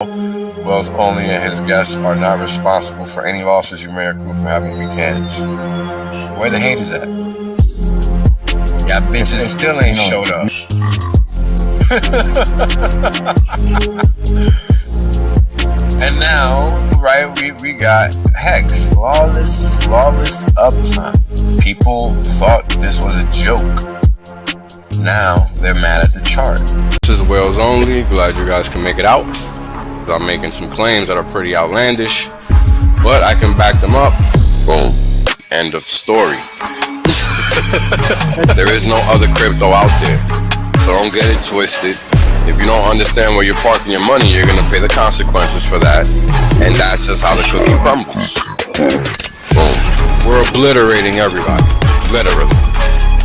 Wells only and his guests are not responsible for any losses you may accrue for having weak hands. Where the haters at? Yeah, bitches still ain't showed up. And now, right, we got Hex, flawless uptime. People thought this was a joke. Now they're mad at the chart. This is Wales Only. Glad you guys can make it out. I'm making some claims that are pretty outlandish, but I can back them up. Boom. End of story. There is no other crypto out there, so don't get it twisted. If you don't understand where you're parking your money, you're gonna pay the consequences for that, and that's just how the cookie crumbles. Boom. We're obliterating everybody, literally.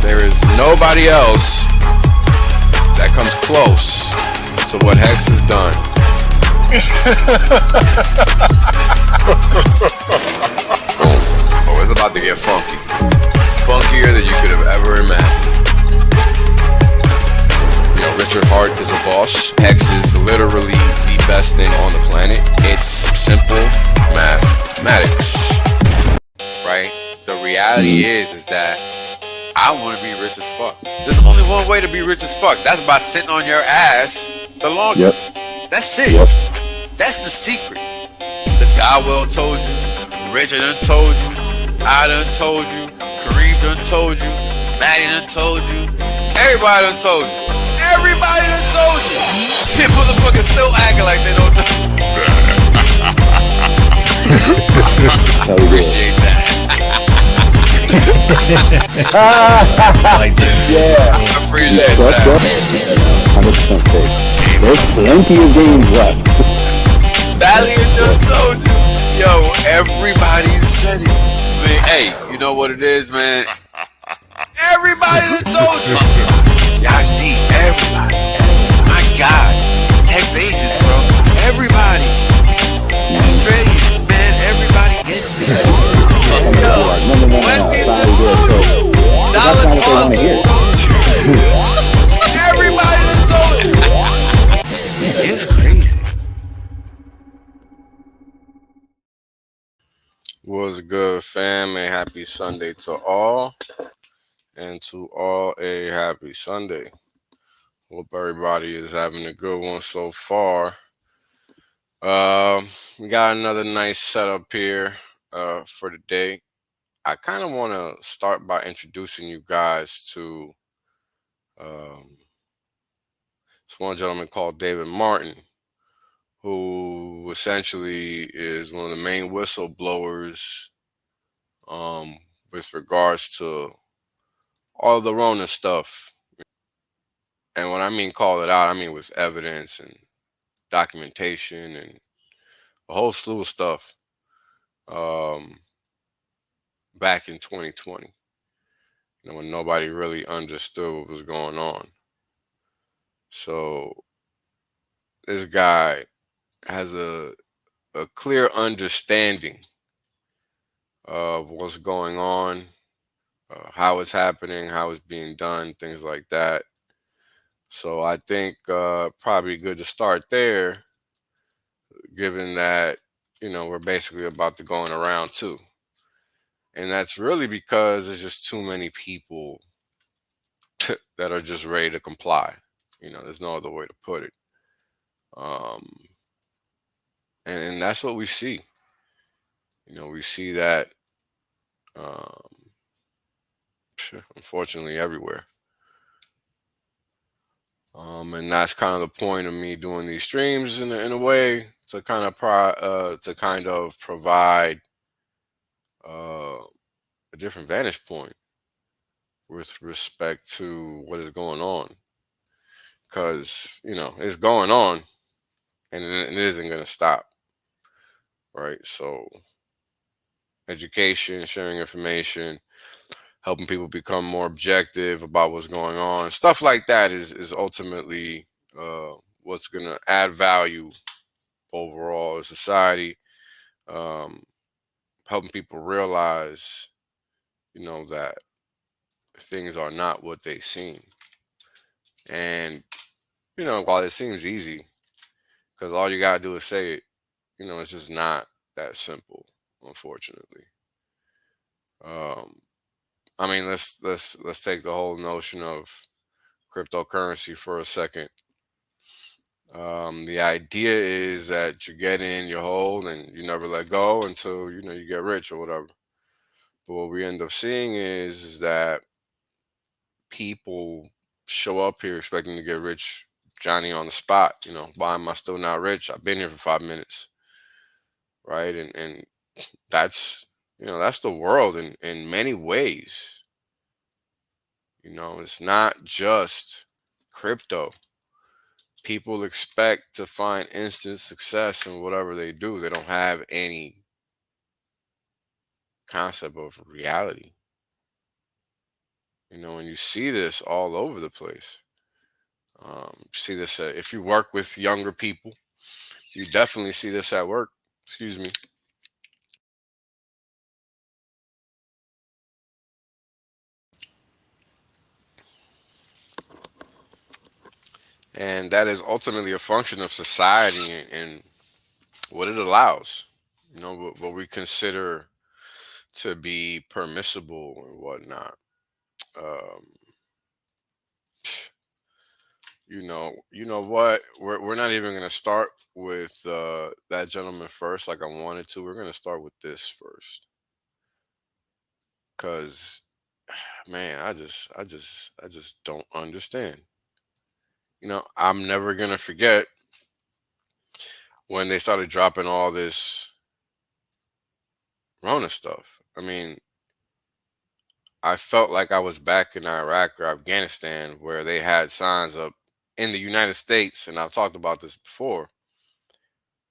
There is nobody else that comes close to what Hex has done. Oh, it's about to get funky. Funkier than you could have ever imagined. You know, Richard Hart is a boss. Hex is literally the best thing on the planet. It's simple mathematics. Right? The reality is that I want to be rich as fuck. There's only one way to be rich as fuck. That's by sitting on your ass the longest. Yep. That's it. Yep. That's the secret. The guy well told you, Richard done told you, I done told you, Kareem done told you, Maddie done told you, everybody done told you. Everybody done told you. Shit, motherfuckers still acting like they don't know. Appreciate that. Yeah. I appreciate that. 100% safe. There's plenty of games left. Valiant done told you. Yo, everybody said it. I mean, hey, you know what it is, man? Everybody done told you. Y'all's deep. Everybody. My God. Ex-Asians, bro. Everybody. Australians, man. Everybody gets me. Yo, Wendy's done told you. Dollar Club done told you. Everybody done told you. It's crazy. What's good, fam? A happy Sunday to all. And to all, a happy Sunday. Hope everybody is having a good one so far. We got another nice setup here for the day. I kind of want to start by introducing you guys to this one gentleman called David Martin, who essentially is one of the main whistleblowers with regards to all the Rona stuff. And when I mean call it out, I mean with evidence and documentation and a whole slew of stuff back in 2020, you know, when nobody really understood what was going on. So this guy has a clear understanding of what's going on, how it's happening, how it's being done, things like that. So I think probably good to start there, given that, you know, we're basically about to go in a round two. And that's really because there's just too many people that are just ready to comply. You know, there's no other way to put it. And that's what we see. You know, we see that, unfortunately, everywhere. And that's kind of the point of me doing these streams in a way to kind of provide a different vantage point with respect to what is going on, because, you know, it's going on and it isn't going to stop, right? So education, sharing information, helping people become more objective about what's going on, stuff like that is ultimately what's going to add value overall in society, helping people realize, you know, that things are not what they seem. And, you know, while it seems easy, because all you gotta do is say it. It's just not that simple, unfortunately. Um, I mean, let's take the whole notion of cryptocurrency for a second. The idea is that you get in, you hold, and you never let go until you get rich or whatever. But what we end up seeing is that people show up here expecting to get rich, Johnny on the spot. Why am I still not rich? I've been here for 5 minutes, right? And that's that's the world in many ways. It's not just crypto. People expect to find instant success in whatever they do. They don't have any concept of reality. And you see this all over the place. See this if you work with younger people, you definitely see this at work. Excuse me. And that is ultimately a function of society and what it allows. What we consider to be permissible and whatnot. Um, you know what? We're not even gonna start with that gentleman first, like I wanted to. We're gonna start with this first, cause man, I just don't understand. I'm never gonna forget when they started dropping all this Rona stuff. I mean, I felt like I was back in Iraq or Afghanistan where they had signs up in the United States, and I've talked about this before,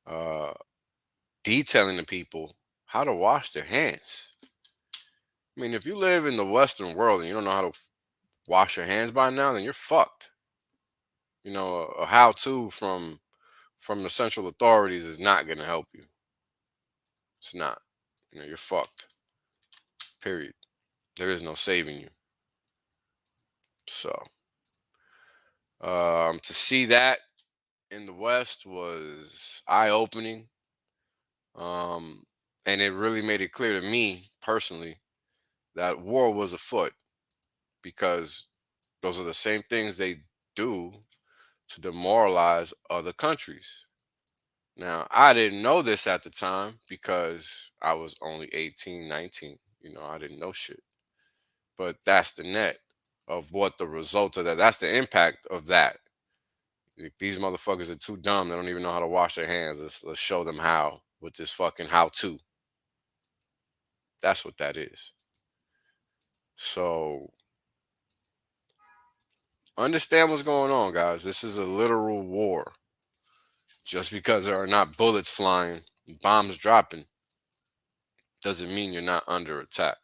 uh, detailing the people how to wash their hands. I mean, if you live in the Western world and you don't know how to wash your hands by now, then you're fucked. A how-to from the central authorities is not going to help you. It's not. You're fucked. Period. There is no saving you. So, to see that in the West was eye-opening, um, and it really made it clear to me personally that war was afoot, because those are the same things they do to demoralize other countries. Now, I didn't know this at the time because I was only 18, 19. I didn't know shit. But that's the net of what the result of that. That's the impact of that. Like, these motherfuckers are too dumb. They don't even know how to wash their hands. Let's show them how with this fucking how to. That's what that is. So understand what's going on, guys. This is a literal war. Just because there are not bullets flying, bombs dropping, doesn't mean you're not under attack.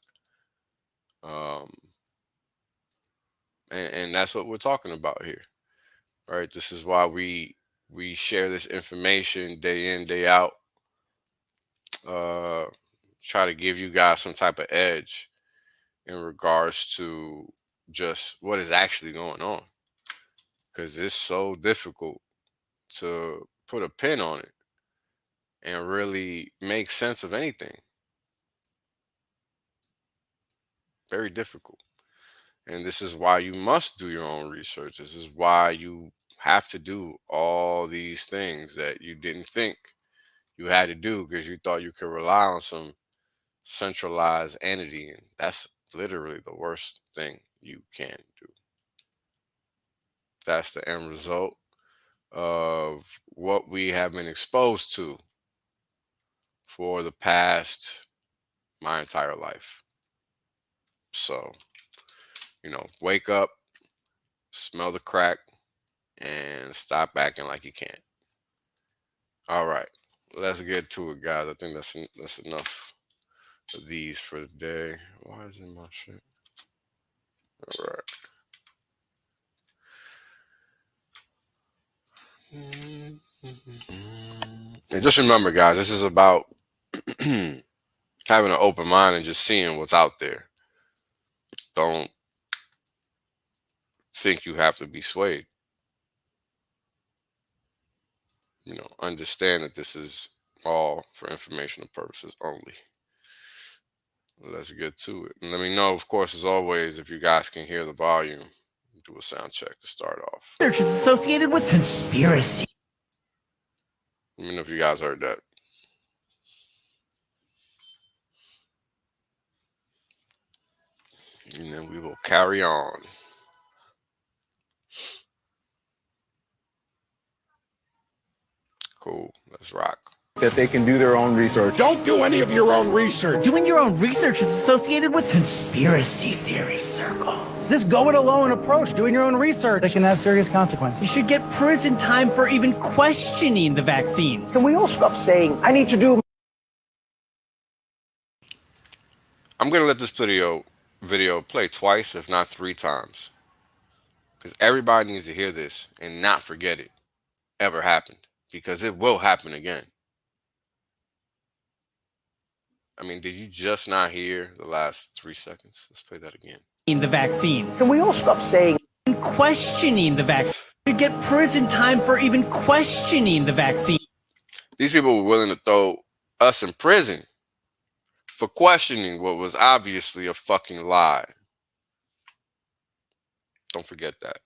Um, and that's what we're talking about here, right? This is why we share this information day in, day out. Uh, Try to give you guys some type of edge in regards to just what is actually going on, because it's so difficult to put a pin on it and really make sense of anything. Very difficult. And this is why you must do your own research. This is why you have to do all these things that you didn't think you had to do because you thought you could rely on some centralized entity. And that's literally the worst thing you can do. That's the end result of what we have been exposed to for the past my entire life. So, wake up, smell the crack, and stop acting like you can't. All right, let's get to it, guys. I think that's enough of these for the day. Why is it my shit? All right. And just remember, guys, this is about having an open mind and just seeing what's out there. Don't think you have to be swayed. understand that this is all for informational purposes only. Let's get to it. And let me know, of course, as always, if you guys can hear the volume. Do a sound check to start off. Research is associated with conspiracy. Let me know if you guys heard that. And then we will carry on. Cool. Let's rock. That they can do their own research. Don't do any of your own research. Doing your own research is associated with conspiracy theory circles. This go-it-alone approach, doing your own research, that can have serious consequences. You should get prison time for even questioning the vaccines. Can we all stop saying, I need to do... I'm going to let this video play twice, if not 3 times. Because everybody needs to hear this and not forget it ever happened. Because it will happen again. I mean, did you just not hear the last 3 seconds? Let's play that again. The vaccines. Can we all stop saying... questioning the vaccine. You get prison time for even questioning the vaccine. These people were willing to throw us in prison for questioning what was obviously a fucking lie. Don't forget that.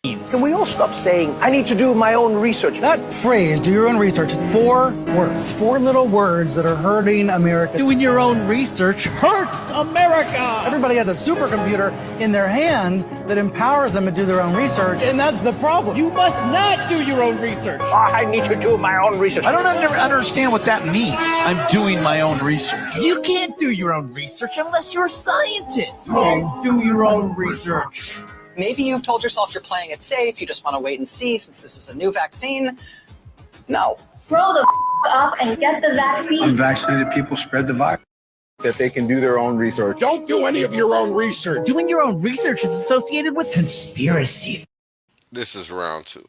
Can we all stop saying, I need to do my own research? That phrase, do your own research, is 4 words. 4 little words that are hurting America. Doing your own research hurts America. Everybody has a supercomputer in their hand that empowers them to do their own research, and that's the problem. You must not do your own research. I need to do my own research. I don't understand what that means. I'm doing my own research. You can't do your own research unless you're a scientist. Do your own research. Maybe you've told yourself you're playing it safe, you just want to wait and see since this is a new vaccine. No. Grow the up and get the vaccine. Unvaccinated people spread the virus. That they can do their own research. Don't do any of your own research. Doing your own research is associated with conspiracy This is round 2.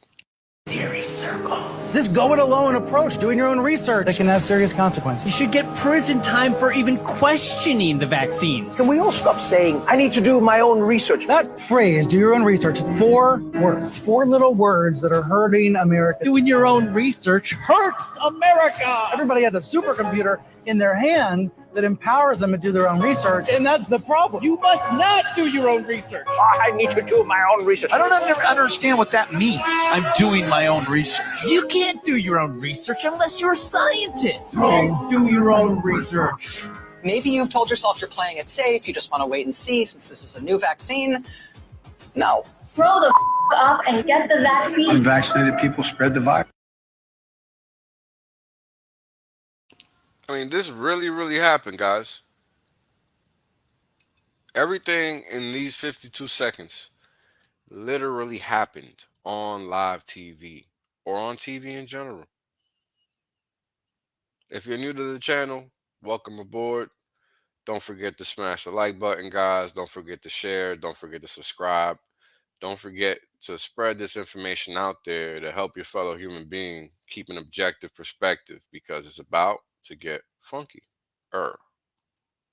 theory circles. This go-it-alone approach, doing your own research, that can have serious consequences. You should get prison time for even questioning the vaccines. Can we all stop saying, I need to do my own research? That phrase, do your own research, is 4 words. 4 little words that are hurting America. Doing your own research hurts America. Everybody has a supercomputer in their hand that empowers them to do their own research, and that's the problem. You must not do your own research. I need to do my own research. I don't understand what that means. I'm doing my own research. You can't do your own research unless you're a scientist. Do your own research. Maybe you've told yourself you're playing it safe, you just want to wait and see since this is a new vaccine. No. Grow the up and get the vaccine. Unvaccinated people spread the virus. I mean, this really happened, guys. Everything in these 52 seconds literally happened on live TV or on TV in general. If you're new to the channel, welcome aboard. Don't forget to smash the like button, guys. Don't forget to share. Don't forget to subscribe. Don't forget to spread this information out there to help your fellow human being keep an objective perspective, because it's about to get funky.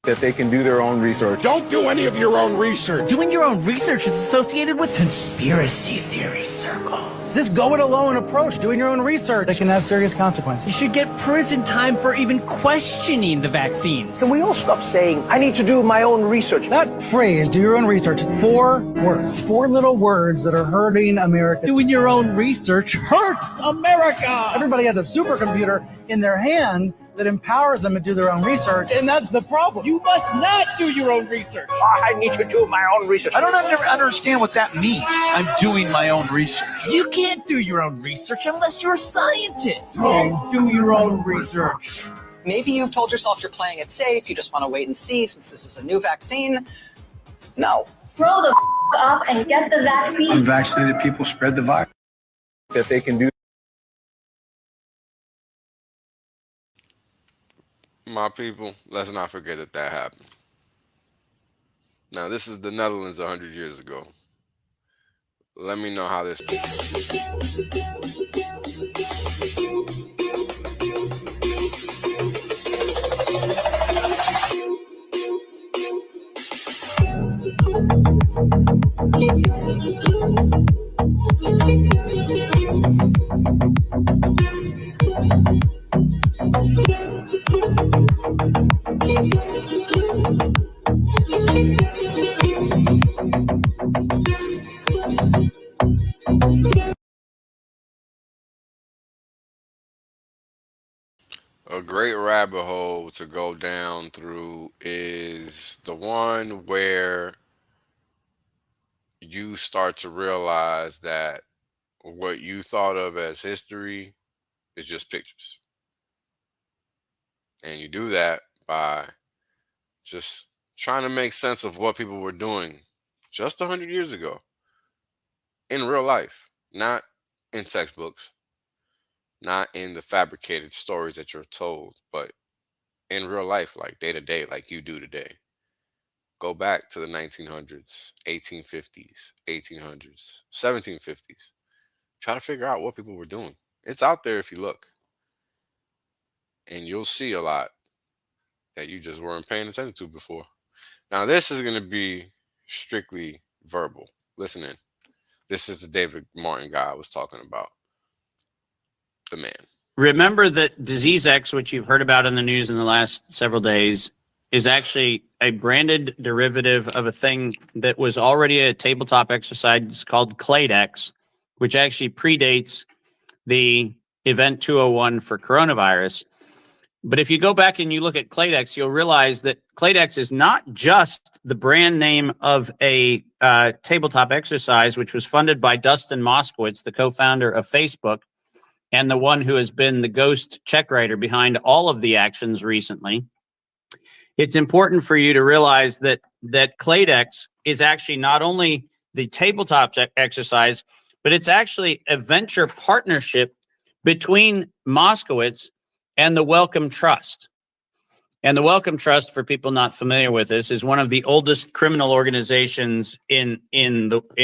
That they can do their own research. Don't do any of your own research. Doing your own research is associated with conspiracy theory circles. This go-it-alone approach, doing your own research, that can have serious consequences. You should get prison time for even questioning the vaccines. Can we all stop saying, I need to do my own research? That phrase, do your own research, is 4 words. 4 little words that are hurting America. Doing your own research hurts America. Everybody has a supercomputer in their hand that empowers them to do their own research, and that's the problem. You must not do your own research. I need to do my own research. I don't understand what that means. I'm doing my own research. You can't do your own research unless you're a scientist. Do your own research. Maybe you've told yourself you're playing it safe, you just want to wait and see since this is a new vaccine. No. Grow the up and get the vaccine. Unvaccinated people spread the virus. That they can do. My people, let's not forget that happened. Now, this is the Netherlands 100 years ago. Let me know how this... A great rabbit hole to go down through is the one where you start to realize that what you thought of as history is just pictures. And you do that by just trying to make sense of what people were doing just 100 years ago in real life, not in textbooks, not in the fabricated stories that you're told, but in real life, like day to day, like you do today. Go back to the 1900s, 1850s, 1800s, 1750s. Try to figure out what people were doing. It's out there if you look. And you'll see a lot that you just weren't paying attention to before. Now, this is going to be strictly verbal. Listen in. This is the David Martin guy I was talking about. The man. Remember that Disease X, which you've heard about in the news in the last several days, is actually a branded derivative of a thing that was already a tabletop exercise called Cladex, which actually predates the Event 201 for coronavirus. But if you go back and you look at Cladex, you'll realize that Cladex is not just the brand name of a tabletop exercise, which was funded by Dustin Moskowitz, the co-founder of Facebook, and the one who has been the ghost check writer behind all of the actions recently. It's important for you to realize that Cladex is actually not only the tabletop exercise, but it's actually a venture partnership between Moskowitz and the Wellcome Trust. And the Wellcome Trust, for people not familiar with this, is one of the oldest criminal organizations in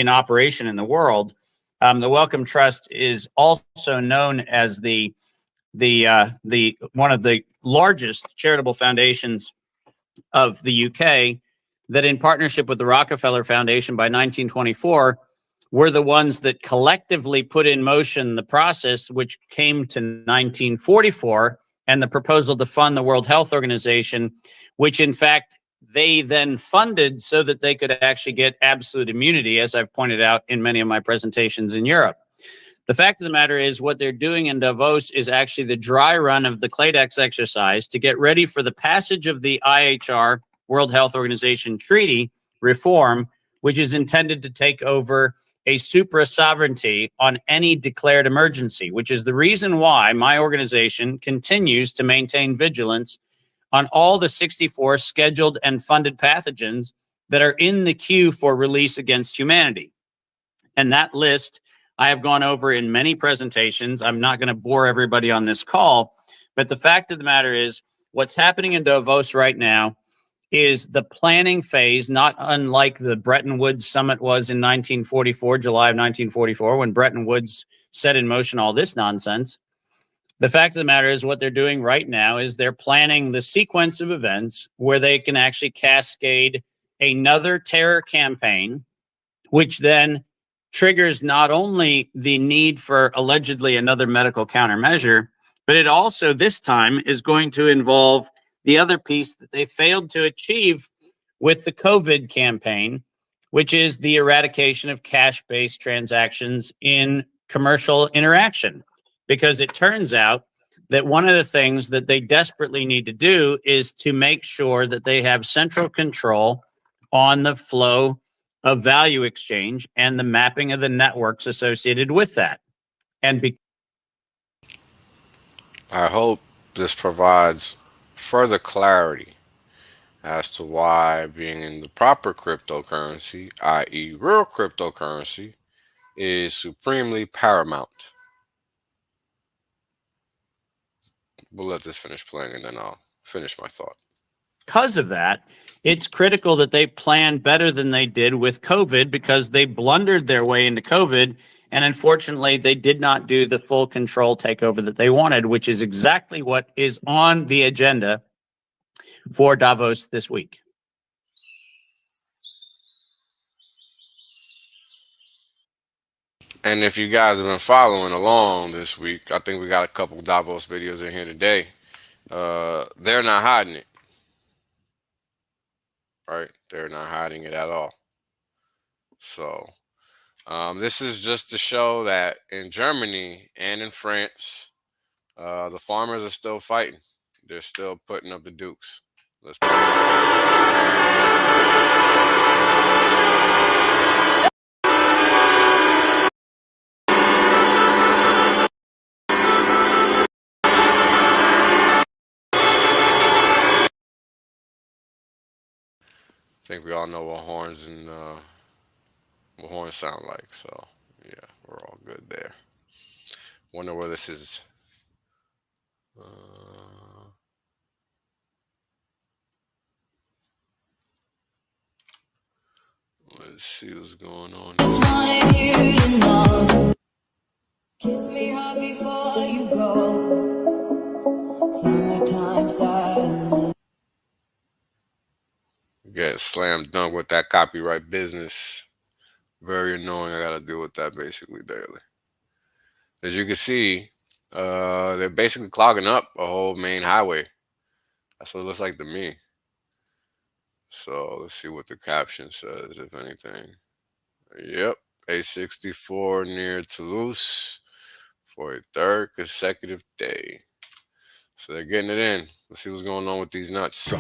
operation in the world. The Wellcome Trust is also known as the one of the largest charitable foundations of the UK, that in partnership with the Rockefeller Foundation by 1924 were the ones that collectively put in motion the process which came to 1944 and the proposal to fund the World Health Organization, which in fact they then funded so that they could actually get absolute immunity, as I've pointed out in many of my presentations in Europe. The fact of the matter is what they're doing in Davos is actually the dry run of the Cladex exercise to get ready for the passage of the IHR, World Health Organization Treaty reform, which is intended to take over a supra-sovereignty on any declared emergency, which is the reason why my organization continues to maintain vigilance on all the 64 scheduled and funded pathogens that are in the queue for release against humanity. And that list I have gone over in many presentations. I'm not going to bore everybody on this call, but the fact of the matter is what's happening in Davos right now is the planning phase, not unlike the Bretton Woods summit was in 1944, July of 1944, when Bretton Woods set in motion all this nonsense. The fact of the matter is what they're doing right now is they're planning the sequence of events where they can actually cascade another terror campaign, which then triggers not only the need for allegedly another medical countermeasure, but it also this time is going to involve the other piece that they failed to achieve with the COVID campaign, which is the eradication of cash-based transactions in commercial interaction. Because it turns out that one of the things that they desperately need to do is to make sure that they have central control on the flow of value exchange and the mapping of the networks associated with that. And I hope this provides further clarity as to why being in the proper cryptocurrency, i.e. real cryptocurrency, is supremely paramount. We'll let this finish playing and then I'll finish my thought. because of that, it's critical that they plan better than they did with COVID, because they blundered their way into COVID. And unfortunately, they did not do the full control takeover that they wanted, which is exactly what is on the agenda for Davos this week. And if you guys have been following along this week, I think we got a couple Davos videos in here today. they're not hiding it. Right? They're not hiding it at all. So this is just to show that in Germany and in France, the farmers are still fighting. They're still putting up the dukes. Let's put I think we all know what horns and what horns sound like, so yeah, we're all good there. Wonder where this is. Let's see what's going on. Kiss me hard before you go. Summertime style. Get slam dunk with that copyright business. Very annoying. I gotta deal with that basically daily. As you can see, they're basically clogging up a whole main highway. That's what it looks like to me. So let's see what the caption says, if anything. Yep, A64 near Toulouse for a third consecutive day. So they're getting it in. Let's see what's going on with these nuts.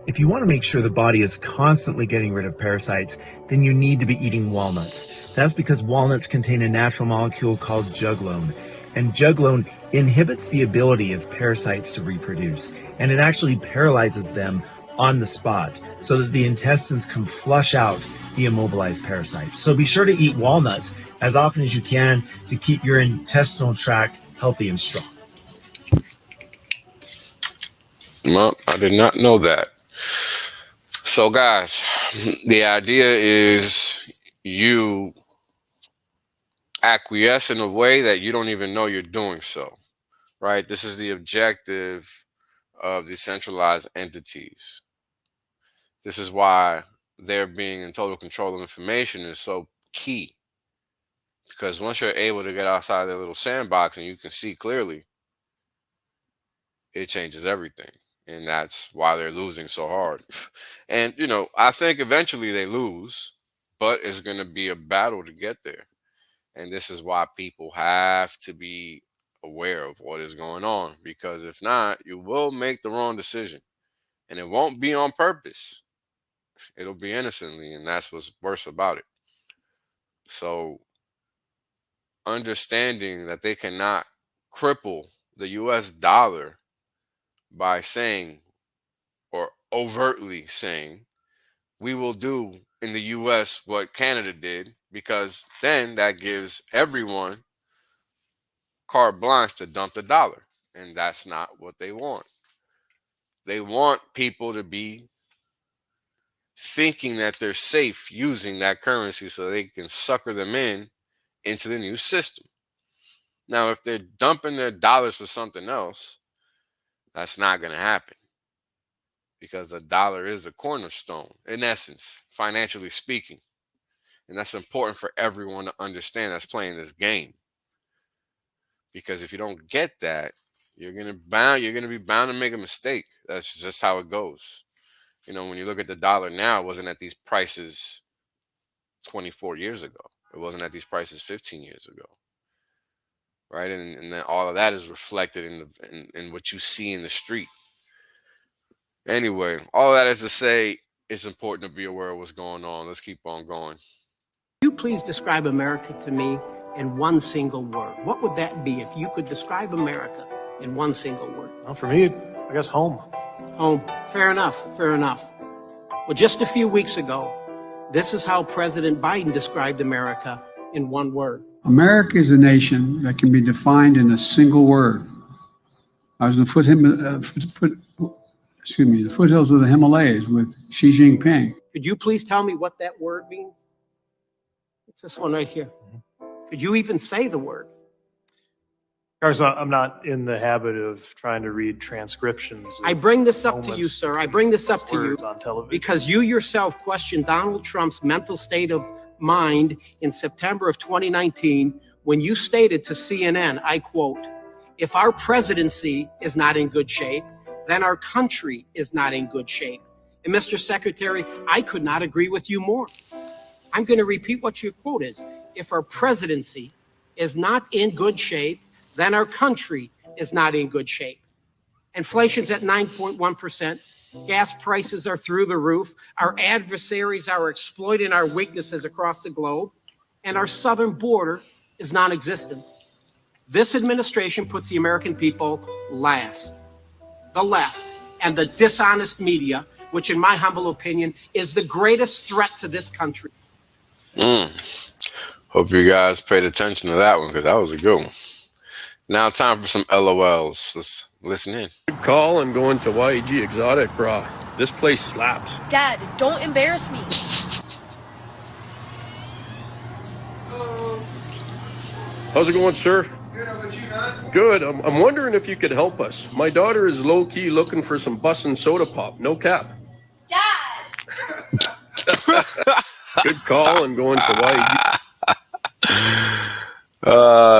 If you want to make sure the body is constantly getting rid of parasites, then you need to be eating walnuts. That's because walnuts contain a natural molecule called juglone. And juglone inhibits the ability of parasites to reproduce. And it actually paralyzes them on the spot so that the intestines can flush out the immobilized parasites. So be sure to eat walnuts as often as you can to keep your intestinal tract healthy and strong. Well, I did not know that. So guys, the idea is you acquiesce in a way that you don't even know you're doing so, right? This is the objective of decentralized entities. This is why their being in total control of information is so key. Because once you're able to get outside their little sandbox and you can see clearly, it changes everything. And that's why they're losing so hard. And, you know, I think eventually they lose, but it's going to be a battle to get there. And this is why people have to be aware of what is going on. Because if not, you will make the wrong decision. And it won't be on purpose. It'll be innocently. And that's what's worse about it. So understanding that they cannot cripple the US dollar by saying or overtly saying, we will do in the US what Canada did, because then that gives everyone carte blanche to dump the dollar. And that's not what they want. They want people to be thinking that they're safe using that currency so they can sucker them into the new system. Now, if they're dumping their dollars for something else, that's not going to happen. Because the dollar is a cornerstone, in essence, financially speaking. And that's important for everyone to understand that's playing this game. Because if you don't get that, you're gonna be bound to make a mistake. That's just how it goes. You know, when you look at the dollar now, it wasn't at these prices 24 years ago. It wasn't at these prices 15 years ago. Right? And then all of that is reflected in what you see in the street. Anyway, all that is to say, it's important to be aware of what's going on. Let's keep on going. You please describe America to me in one single word. What would that be if you could describe America in one single word? Well, for me, I guess home. Home. Fair enough. Fair enough. Well, just a few weeks ago, this is how President Biden described America in one word. America is a nation that can be defined in a single word. I was in the foothills of the Himalayas with Xi Jinping. Could you please tell me what that word means? It's this one right here. Could you even say the word? I'm not in the habit of trying to read transcriptions. I bring this up to you, sir. I bring this up to you on television because you yourself questioned Donald Trump's mental state of mind in September of 2019 when you stated to CNN, I quote, If our presidency is not in good shape, then our country is not in good shape. And Mr. Secretary, I could not agree with you more. I'm going to repeat what your quote is. If our presidency is not in good shape, then our country is not in good shape. Inflation's at 9.1%. Gas prices are through the roof. Our adversaries are exploiting our weaknesses across the globe. And our southern border is non-existent. This administration puts the American people last. The left and the dishonest media, which in my humble opinion is the greatest threat to this country. Hope you guys paid attention to that one, because that was a good one. Now time for some LOLs. Let's listen in. Good call. I'm going to YEG Exotic, brah. This place slaps. Dad, don't embarrass me. How's it going, sir? Good, how about you, man? Good. I'm wondering if you could help us. My daughter is low-key looking for some bussin' soda pop. No cap. Dad! Good call. I'm going to YEG.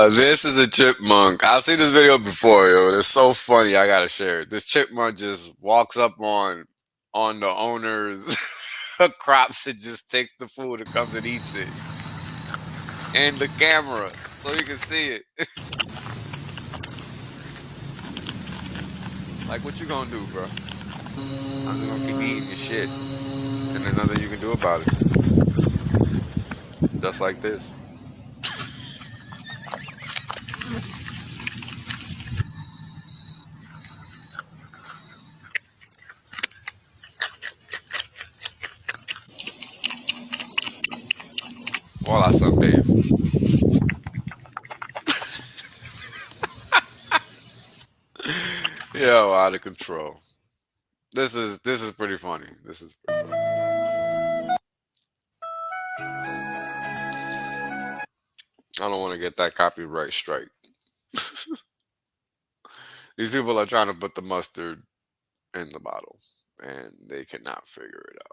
This is a chipmunk. I've seen this video before, yo. It's so funny. I gotta share it. This chipmunk just walks up on the owner's crops and just takes the food and comes and eats it. And the camera, so you can see it. Like, what you gonna do, bro? I'm just gonna keep eating your shit. And there's nothing you can do about it. Just like this. Well, I sunbathe. Yo, out of control. This is pretty funny. This is pretty funny. I don't want to get that copyright strike. These people are trying to put the mustard in the bottle, and they cannot figure it out.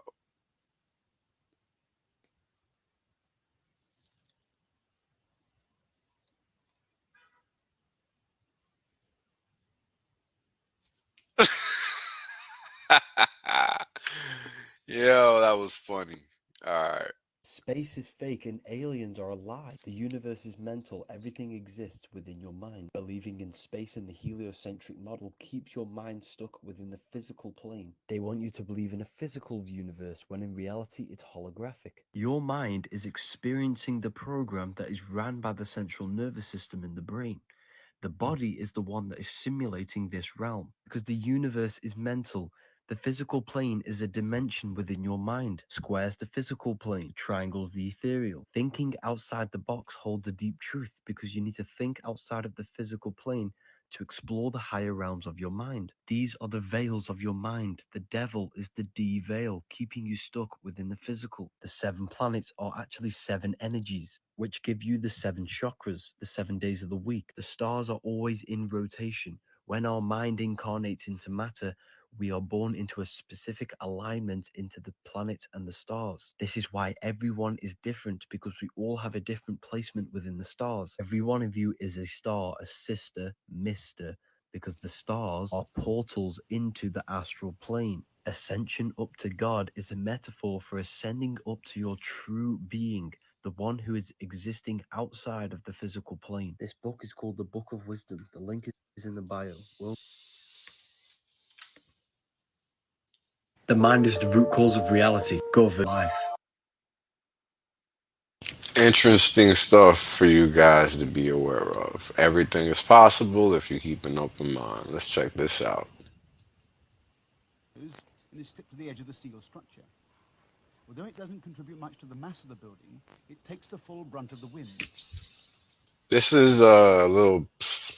Yo, that was funny. All right. Space is fake and aliens are a lie. The universe is mental. Everything exists within your mind. Believing in space and the heliocentric model keeps your mind stuck within the physical plane. They want you to believe in a physical universe when in reality it's holographic. Your mind is experiencing the program that is ran by the central nervous system in the brain. The body is the one that is simulating this realm because the universe is mental. The physical plane is a dimension within your mind. Squares the physical plane, triangles the ethereal. Thinking outside the box holds a deep truth because you need to think outside of the physical plane to explore the higher realms of your mind. These are the veils of your mind. The devil is the D-veil, keeping you stuck within the physical. The 7 planets are actually 7 energies, which give you the 7 chakras, the 7 days of the week. The stars are always in rotation. When our mind incarnates into matter, we are born into a specific alignment into the planets and the stars. This is why everyone is different, because we all have a different placement within the stars. Every one of you is a star, a sister, mister, because the stars are portals into the astral plane. Ascension up to God is a metaphor for ascending up to your true being, the one who is existing outside of the physical plane. This book is called The Book of Wisdom. The link is in the bio. The mind is the root cause of reality. Govern life. Interesting stuff for you guys to be aware of. Everything is possible if you keep an open mind. Let's check this out. And is clipped to the edge of the steel structure. Although it doesn't contribute much to the mass of the building, it takes the full brunt of the wind. This is a little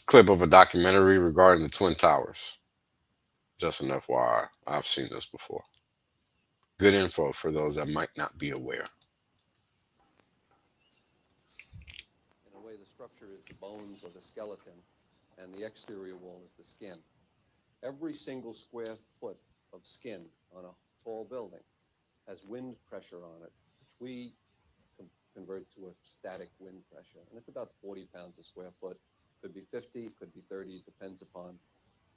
clip of a documentary regarding the Twin Towers. Just an FYI, I've seen this before. Good info for those that might not be aware. In a way, the structure is the bones or the skeleton, and the exterior wall is the skin. Every single square foot of skin on a tall building has wind pressure on it, which we convert to a static wind pressure, and it's about 40 pounds a square foot. Could be 50, could be 30, depends upon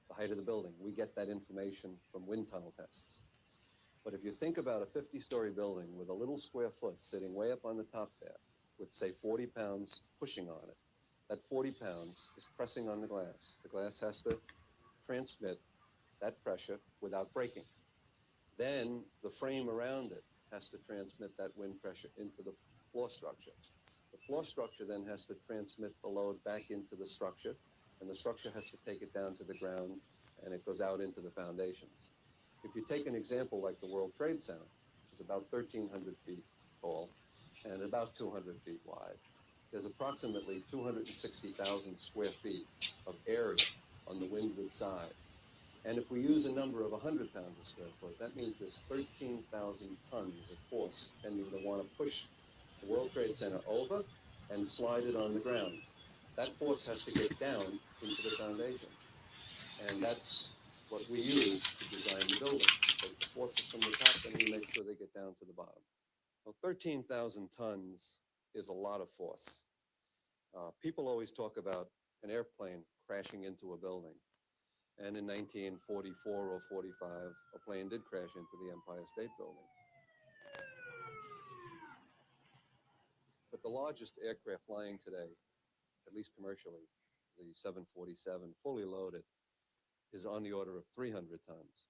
the height of the building. We get that information from wind tunnel tests. But if you think about a 50-story building with a little square foot sitting way up on the top there with, say, 40 pounds pushing on it, that 40 pounds is pressing on the glass. The glass has to transmit that pressure without breaking. Then the frame around it has to transmit that wind pressure into the floor structure. The floor structure then has to transmit the load back into the structure, and the structure has to take it down to the ground, and it goes out into the foundations. If you take an example like the World Trade Center, which is about 1,300 feet tall and about 200 feet wide, there's approximately 260,000 square feet of area on the windward side. And if we use a number of 100 pounds a square foot, that means there's 13,000 tons of force tending to want to push the World Trade Center over and slide it on the ground. That force has to get down into the foundation. And that's what we use to design the building. We take the forces from the top and we make sure they get down to the bottom. Well, 13,000 tons is a lot of force. People always talk about an airplane crashing into a building. And in 1944 or 45, a plane did crash into the Empire State Building. But the largest aircraft flying today, at least commercially, the 747, fully loaded, is on the order of 300 tons.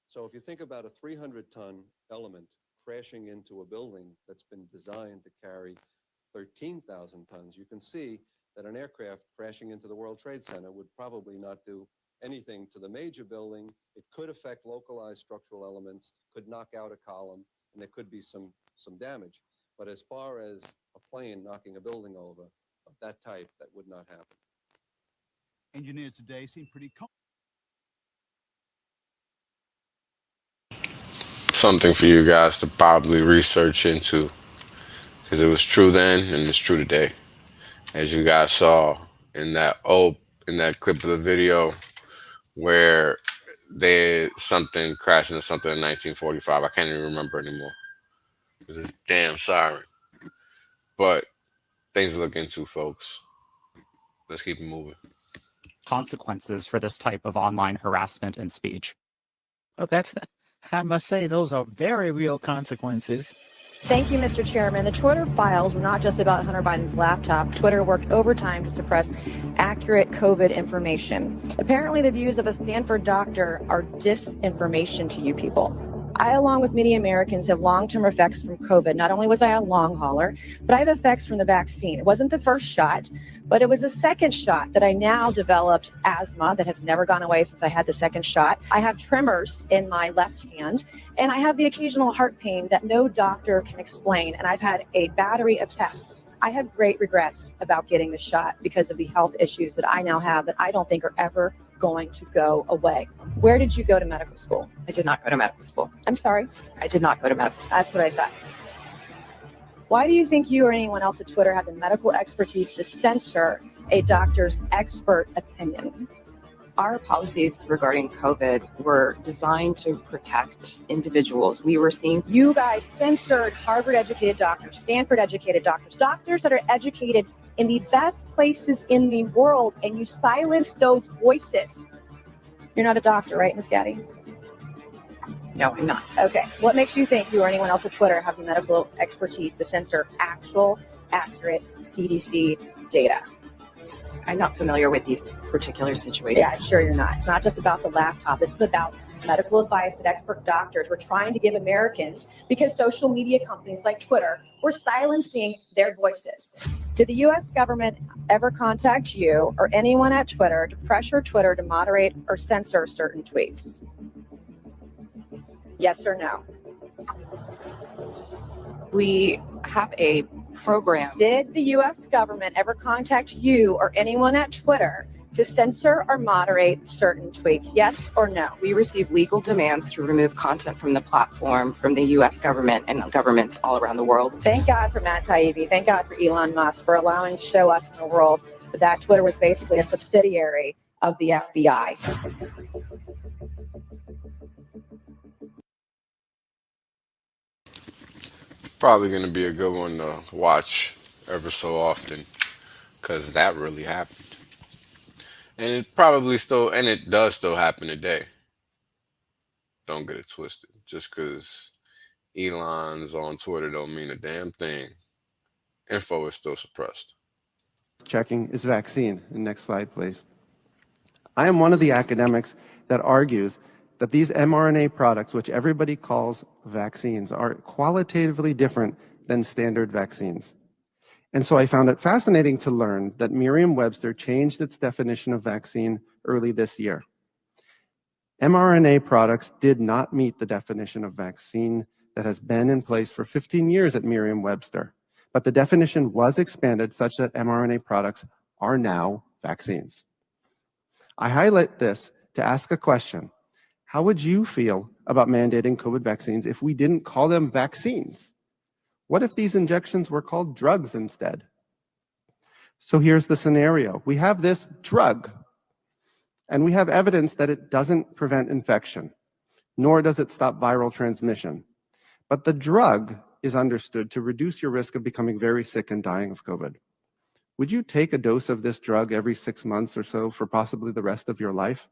So if you think about a 300-ton element crashing into a building that's been designed to carry 13,000 tons, you can see that an aircraft crashing into the World Trade Center would probably not do anything to the major building. It could affect localized structural elements, could knock out a column, and there could be some damage. But as far as a plane knocking a building over of that type, that would not happen. Engineers today seem pretty Something for you guys to probably research into, because it was true then and it's true today. As you guys saw in that clip of the video where something crashed into something in 1945. I can't even remember anymore because it's damn siren. But things to look into, folks. Let's keep it moving. Consequences for this type of online harassment and speech. Oh, I must say, those are very real consequences. Thank you, Mr. Chairman. The Twitter files were not just about Hunter Biden's laptop. Twitter worked overtime to suppress accurate COVID information. Apparently, the views of a Stanford doctor are disinformation to you people. I, along with many Americans, have long-term effects from COVID. Not only was I a long hauler, but I have effects from the vaccine. It wasn't the first shot, but it was the second shot that I now developed asthma that has never gone away since I had the second shot. I have tremors in my left hand, and I have the occasional heart pain that no doctor can explain. And I've had a battery of tests. I have great regrets about getting the shot because of the health issues that I now have that I don't think are ever going to go away. Where did you go to medical school? I did not go to medical school. I'm sorry? I did not go to medical school. That's what I thought. Why do you think you or anyone else at Twitter have the medical expertise to censor a doctor's expert opinion? Our policies regarding COVID were designed to protect individuals. We were seeing... You guys censored Harvard-educated doctors, Stanford-educated doctors, doctors that are educated in the best places in the world, and you silenced those voices. You're not a doctor, right, Ms. Gaddy? No, I'm not. Okay. What makes you think you or anyone else at Twitter have the medical expertise to censor actual, accurate CDC data? I'm not familiar with these particular situations. Yeah, I'm sure you're not. It's not just about the laptop. This is about medical advice that expert doctors were trying to give Americans because social media companies like Twitter were silencing their voices. Did the U.S. government ever contact you or anyone at Twitter to pressure Twitter to moderate or censor certain tweets? Yes or no? We have a program. Did the U.S. government ever contact you or anyone at Twitter to censor or moderate certain tweets? Yes or no? We receive legal demands to remove content from the platform from the U.S. government and governments all around the world. Thank God for Matt Taibbi. Thank God for Elon Musk for allowing to show us in the world that Twitter was basically a subsidiary of the FBI. Probably going to be a good one to watch ever so often, because that really happened. And it probably still, and it does still happen today. Don't get it twisted. Just because Elon's on Twitter don't mean a damn thing. Info is still suppressed. Checking is vaccine. And next slide, please. I am one of the academics that argues that these mRNA products, which everybody calls vaccines, are qualitatively different than standard vaccines. And so I found it fascinating to learn that Merriam-Webster changed its definition of vaccine early this year. mRNA products did not meet the definition of vaccine that has been in place for 15 years at Merriam-Webster, but the definition was expanded such that mRNA products are now vaccines. I highlight this to ask a question. How would you feel about mandating COVID vaccines if we didn't call them vaccines? What if these injections were called drugs instead? So here's the scenario. We have this drug, and we have evidence that it doesn't prevent infection, nor does it stop viral transmission. But the drug is understood to reduce your risk of becoming very sick and dying of COVID. Would you take a dose of this drug every 6 months or so for possibly the rest of your life?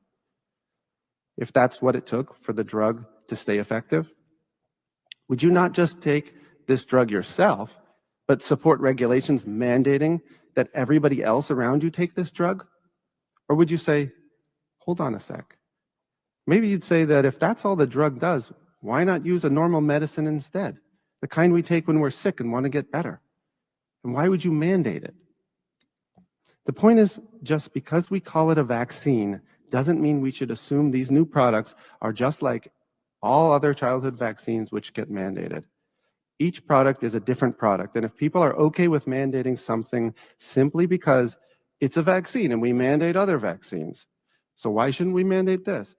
If that's what it took for the drug to stay effective? Would you not just take this drug yourself, but support regulations mandating that everybody else around you take this drug? Or would you say, hold on a sec. Maybe you'd say that if that's all the drug does, why not use a normal medicine instead? The kind we take when we're sick and want to get better. And why would you mandate it? The point is, just because we call it a vaccine doesn't mean we should assume these new products are just like all other childhood vaccines which get mandated. Each product is a different product, and if people are okay with mandating something simply because it's a vaccine and we mandate other vaccines, so why shouldn't we mandate this?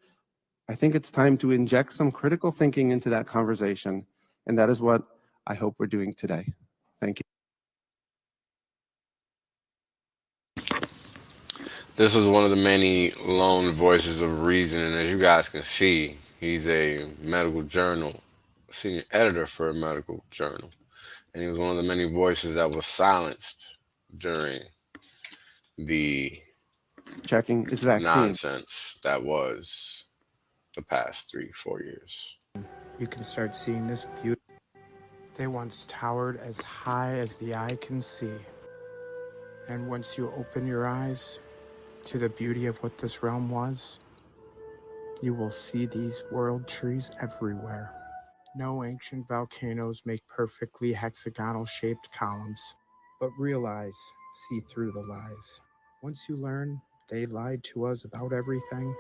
I think it's time to inject some critical thinking into that conversation, and that is what I hope we're doing today. Thank you. This is one of the many lone voices of reason, and as you guys can see, he's a medical journal, senior editor for a medical journal, and he was one of the many voices that was silenced during the Checking is vaccine. nonsense that was the past 3-4 years. You can start seeing this beauty. They once towered as high as the eye can see. And once you open your eyes to the beauty of what this realm was, you will see these world trees everywhere. No ancient volcanoes make perfectly hexagonal shaped columns, but realize, see through the lies. Once you learn they lied to us about everything,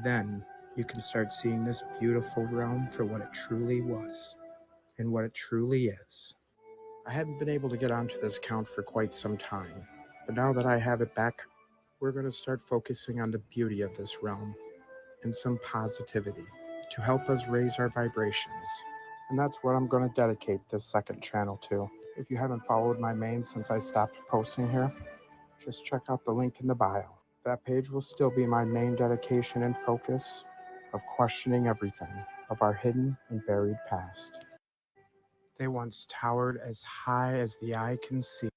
then you can start seeing this beautiful realm for what it truly was and what it truly is. I haven't been able to get onto this account for quite some time, but now that I have it back, we're going to start focusing on the beauty of this realm and some positivity to help us raise our vibrations. And that's what I'm going to dedicate this second channel to. If you haven't followed my main since I stopped posting here, just check out the link in the bio. That page will still be my main dedication and focus of questioning everything of our hidden and buried past. They once towered as high as the eye can see.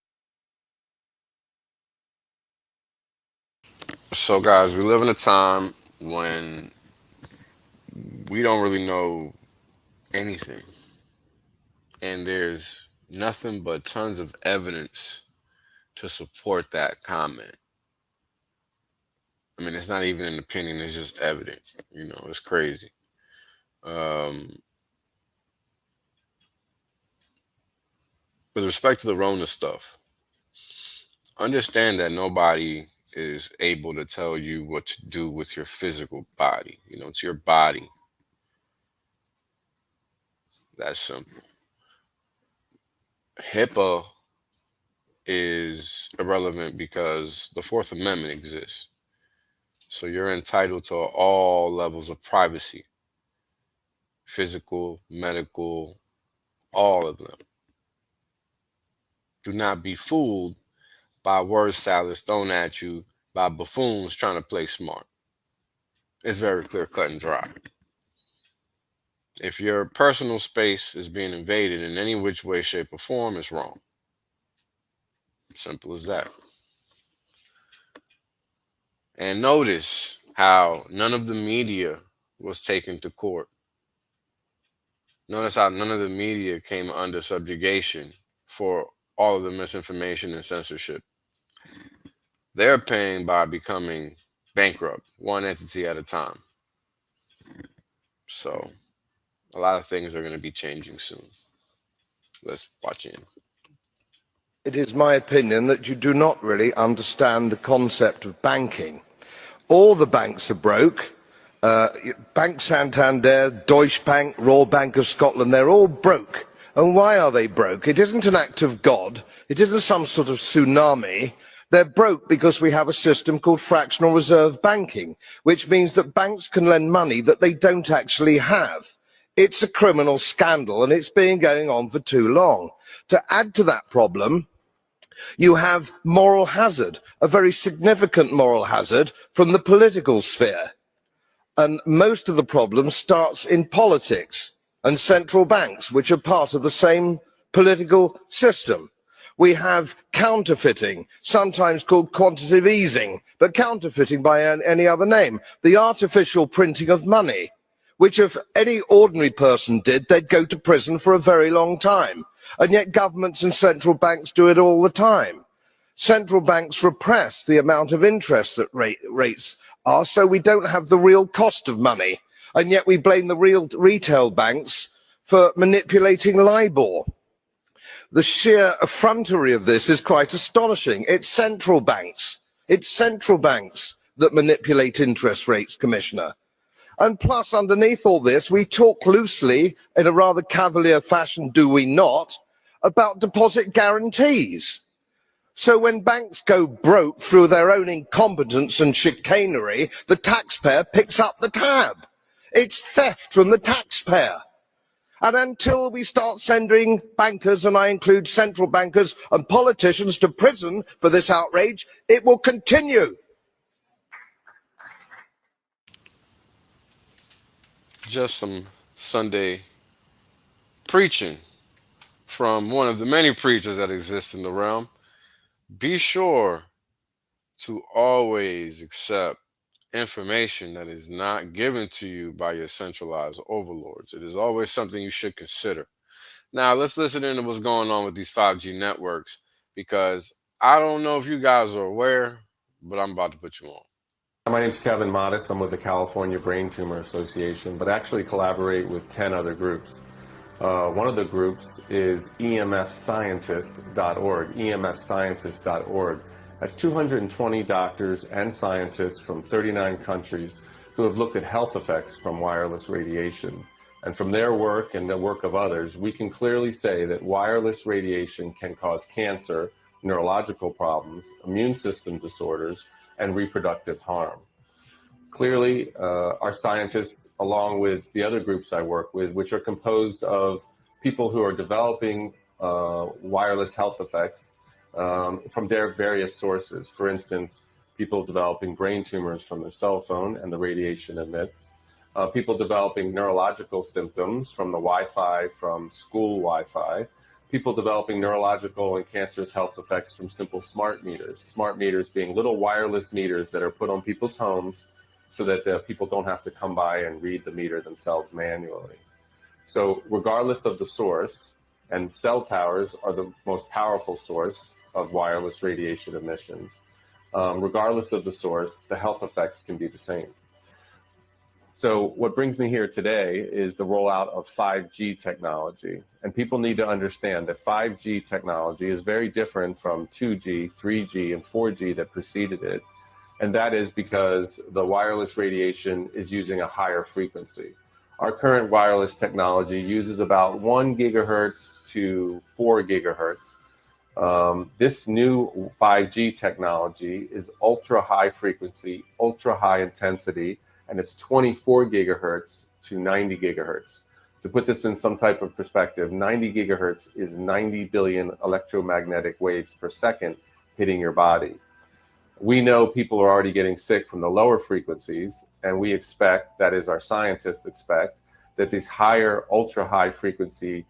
So guys, we live in a time when we don't really know anything. And there's nothing but tons of evidence to support that comment. I mean, it's not even an opinion, it's just evident. You know, it's crazy. With respect to the Rona stuff, understand that nobody is able to tell you what to do with your physical body. You know, it's your body. That's simple. HIPAA is irrelevant because the Fourth Amendment exists. So you're entitled to all levels of privacy. Physical, medical, all of them. Do not be fooled by word salads thrown at you by buffoons trying to play smart. It's very clear, cut, and dry. If your personal space is being invaded in any which way, shape, or form, it's wrong. Simple as that. And notice how none of the media was taken to court. Notice how none of the media came under subjugation for all of the misinformation and censorship. They're paying by becoming bankrupt, one entity at a time. So a lot of things are going to be changing soon. Let's watch in. It is my opinion that you do not really understand the concept of banking. All the banks are broke. Bank Santander, Deutsche Bank, Royal Bank of Scotland, they're all broke. And why are they broke? It isn't an act of God. It isn't some sort of tsunami. They're broke because we have a system called fractional reserve banking, which means that banks can lend money that they don't actually have. It's a criminal scandal, and it's been going on for too long. To add to that problem, you have moral hazard, a very significant moral hazard from the political sphere. And most of the problem starts in politics and central banks, which are part of the same political system. We have counterfeiting, sometimes called quantitative easing, but counterfeiting by any other name. The artificial printing of money, which if any ordinary person did, they'd go to prison for a very long time. And yet governments and central banks do it all the time. Central banks repress the amount of interest that rates are, so we don't have the real cost of money. And yet we blame the real retail banks for manipulating LIBOR. The sheer effrontery of this is quite astonishing. It's central banks that manipulate interest rates, Commissioner. And plus, underneath all this, we talk loosely, in a rather cavalier fashion, do we not, about deposit guarantees. So when banks go broke through their own incompetence and chicanery, the taxpayer picks up the tab. It's theft from the taxpayer. And until we start sending bankers, and I include central bankers and politicians, to prison for this outrage, it will continue. Just some Sunday preaching from one of the many preachers that exist in the realm. Be sure to always accept information that is not given to you by your centralized overlords. It is always something you should consider. Now, let's listen into what's going on with these 5G networks, because I don't know if you guys are aware, but I'm about to put you on. My name is Kevin Modis. I'm with the California Brain Tumor Association, but actually collaborate with 10 other groups. One of the groups is emfscientist.org, emfscientist.org. That's 220 doctors and scientists from 39 countries who have looked at health effects from wireless radiation. And from their work and the work of others, we can clearly say that wireless radiation can cause cancer, neurological problems, immune system disorders, and reproductive harm. Clearly, our scientists, along with the other groups I work with, which are composed of people who are developing wireless health effects from their various sources. For instance, people developing brain tumors from their cell phone and the radiation emits. People developing neurological symptoms from the Wi-Fi, from school Wi-Fi. People developing neurological and cancerous health effects from simple smart meters. Smart meters being little wireless meters that are put on people's homes so that people don't have to come by and read the meter themselves manually. So regardless of the source, and cell towers are the most powerful source of wireless radiation emissions, regardless of the source, the health effects can be the same. So what brings me here today is the rollout of 5G technology. And people need to understand that 5G technology is very different from 2G, 3G, and 4G that preceded it. And that is because the wireless radiation is using a higher frequency. Our current wireless technology uses about 1 gigahertz to 4 gigahertz. This new 5G technology is ultra high frequency, ultra high intensity, and it's 24 gigahertz to 90 gigahertz. To put this in some type of perspective, 90 gigahertz is 90 billion electromagnetic waves per second hitting your body. We know people are already getting sick from the lower frequencies, and we expect, that is our scientists expect, that these higher ultra high frequency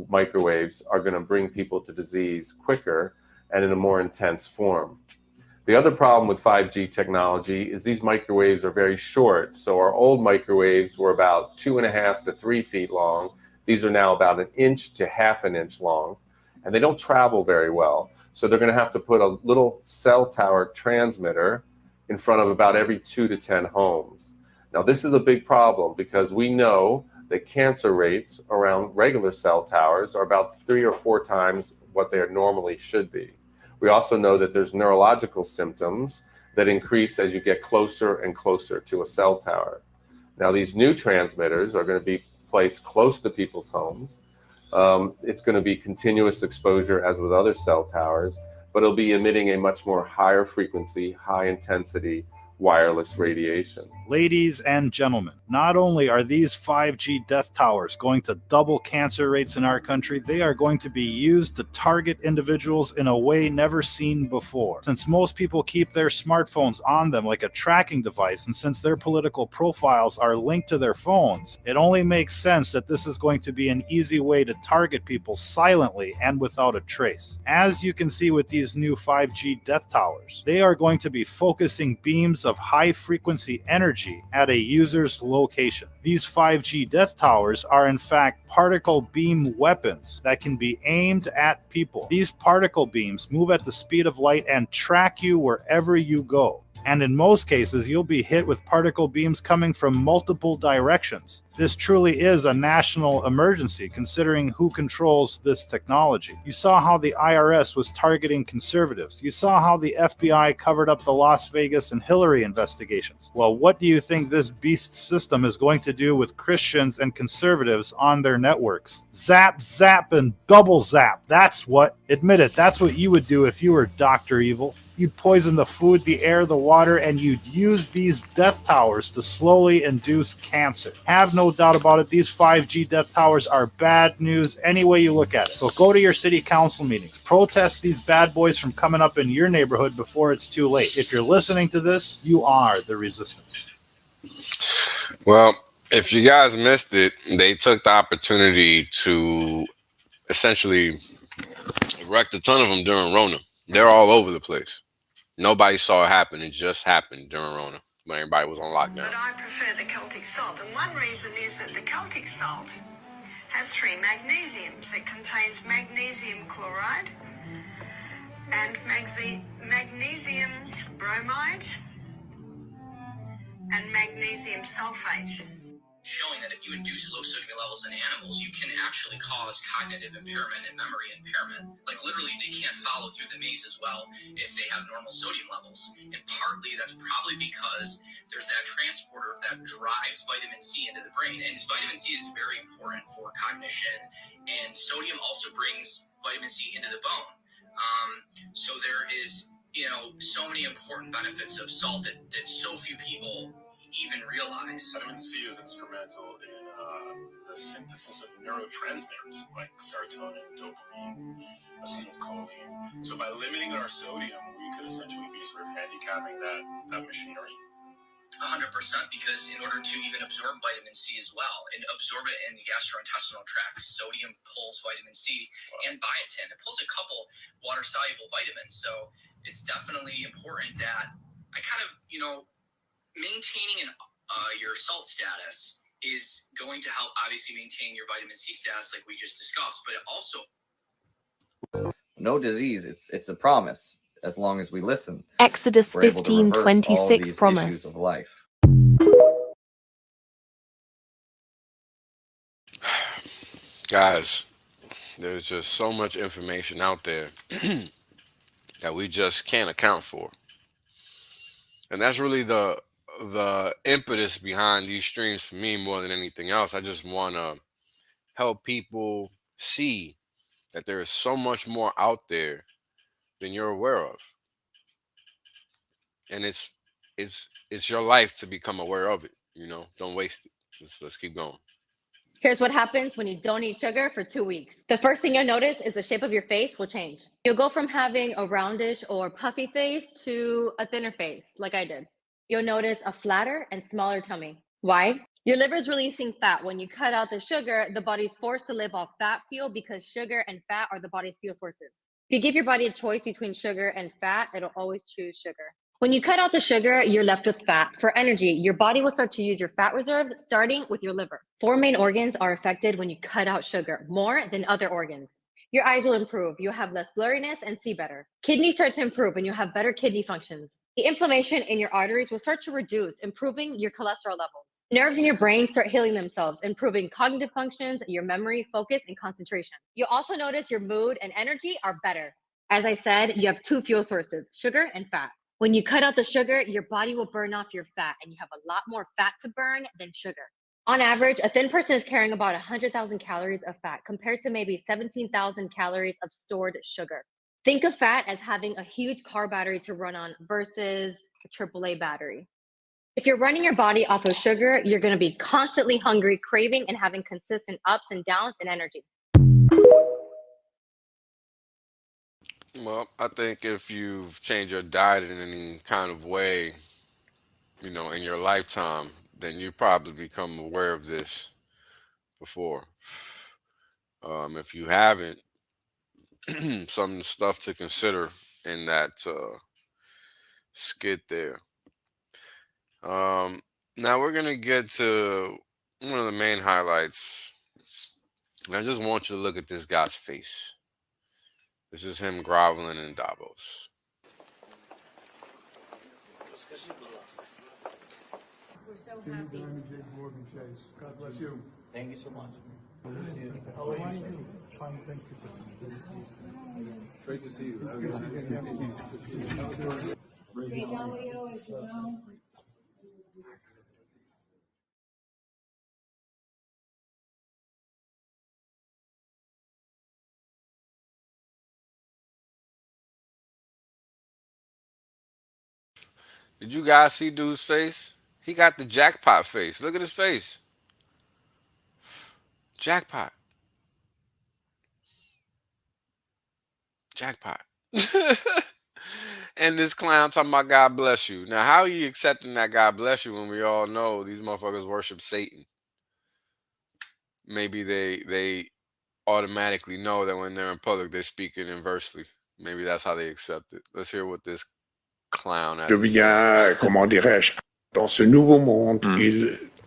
microwaves are going to bring people to disease quicker and in a more intense form. The other problem with 5G technology is these microwaves are very short. So our old microwaves were about 2.5 to 3 feet long. These are now about 1 inch to half an inch long, and they don't travel very well. So they're going to have to put a little cell tower transmitter in front of about every 2 to 10 homes. Now, this is a big problem because we know that cancer rates around regular cell towers are about 3 or 4 times what they normally should be. We also know that there's neurological symptoms that increase as you get closer and closer to a cell tower. Now, these new transmitters are going to be placed close to people's homes. It's going to be continuous exposure as with other cell towers, but it'll be emitting a much more higher frequency, high intensity wireless radiation. Ladies and gentlemen, not only are these 5G death towers going to double cancer rates in our country, they are going to be used to target individuals in a way never seen before. Since most people keep their smartphones on them like a tracking device, and since their political profiles are linked to their phones, it only makes sense that this is going to be an easy way to target people silently and without a trace. As you can see with these new 5G death towers, they are going to be focusing beams of high-frequency energy at a user's location. These 5G death towers are in fact particle beam weapons that can be aimed at people. These particle beams move at the speed of light and track you wherever you go. And in most cases, you'll be hit with particle beams coming from multiple directions. This truly is a national emergency, considering who controls this technology. You saw how the IRS was targeting conservatives. You saw how the FBI covered up the Las Vegas and Hillary investigations. Well, what do you think this beast system is going to do with Christians and conservatives on their networks? Zap, zap, and double zap. That's what. Admit it, that's what you would do if you were Dr. Evil. You'd poison the food, the air, the water, and you'd use these death towers to slowly induce cancer. Have no doubt about it, these 5G death towers are bad news any way you look at it. So go to your city council meetings. Protest these bad boys from coming up in your neighborhood before it's too late. If you're listening to this, you are the resistance. Well, if you guys missed it, they took the opportunity to essentially wrecked a ton of them during Rona. They're all over the place. Nobody saw it happen. It just happened during Rona when everybody was on lockdown. But I prefer the Celtic salt. And one reason is that the Celtic salt has 3 magnesiums. It contains magnesium chloride and magnesium bromide and magnesium sulfate, showing that if you induce low sodium levels in animals, you can actually cause cognitive impairment and memory impairment. Like literally, they can't follow through the maze as well if they have normal sodium levels. And partly that's probably because there's that transporter that drives vitamin C into the brain. And vitamin C is very important for cognition. And sodium also brings vitamin C into the bone. So there is, so many important benefits of salt that so few people even realize. Vitamin C is instrumental in the synthesis of neurotransmitters like serotonin, dopamine, acetylcholine. So by limiting our sodium, we could essentially be sort of handicapping that machinery. 100%, because in order to even absorb vitamin C as well and absorb it in the gastrointestinal tract, sodium pulls vitamin C and biotin. It pulls a couple water-soluble vitamins. So it's definitely important that I kind of, maintaining your salt status is going to help obviously maintain your vitamin C status like we just discussed, but it also no disease, it's a promise as long as we listen. Exodus 15:26 promise. Of life. Guys, there's just so much information out there that we just can't account for. And that's really the impetus behind these streams for me more than anything else. I just want to help people see that there is so much more out there than you're aware of. And it's your life to become aware of it, Don't waste it. Let's keep going. Here's what happens when you don't eat sugar for 2 weeks. The first thing you'll notice is the shape of your face will change. You'll go from having a roundish or puffy face to a thinner face, like I did. You'll notice a flatter and smaller tummy. Why? Your liver's releasing fat. When you cut out the sugar, the body's forced to live off fat fuel because sugar and fat are the body's fuel sources. If you give your body a choice between sugar and fat, it'll always choose sugar. When you cut out the sugar, you're left with fat. For energy, your body will start to use your fat reserves, starting with your liver. 4 main organs are affected when you cut out sugar, more than other organs. Your eyes will improve. You'll have less blurriness and see better. Kidneys start to improve and you'll have better kidney functions. The inflammation in your arteries will start to reduce, improving your cholesterol levels. Nerves in your brain start healing themselves, improving cognitive functions, your memory, focus, and concentration. You'll also notice your mood and energy are better. As I said, you have 2 fuel sources, sugar and fat. When you cut out the sugar, your body will burn off your fat, and you have a lot more fat to burn than sugar. On average, a thin person is carrying about 100,000 calories of fat compared to maybe 17,000 calories of stored sugar. Think of fat as having a huge car battery to run on versus a AAA battery. If you're running your body off of sugar, you're going to be constantly hungry, craving, and having consistent ups and downs in energy. Well, I think if you've changed your diet in any kind of way, you know, in your lifetime, then you probably become aware of this before. If you haven't, some stuff to consider in that skit there. Now we're gonna get to one of the main highlights. And I just want you to look at this guy's face. This is him groveling in Davos. We're so happy. God bless you. Thank you so much. How are you? Fine, thank you. Great to see you. Great to see you. Did you guys see dude's face? He got the jackpot face. Look at his face. Jackpot. Jackpot. And this clown talking about God bless you. Now, how are you accepting that God bless you when we all know these motherfuckers worship Satan? Maybe they automatically know that when they're in public, they're speaking inversely. Maybe that's how they accept it. Let's hear what this clown has to say. Devient, comment dirais-je, dans ce nouveau monde,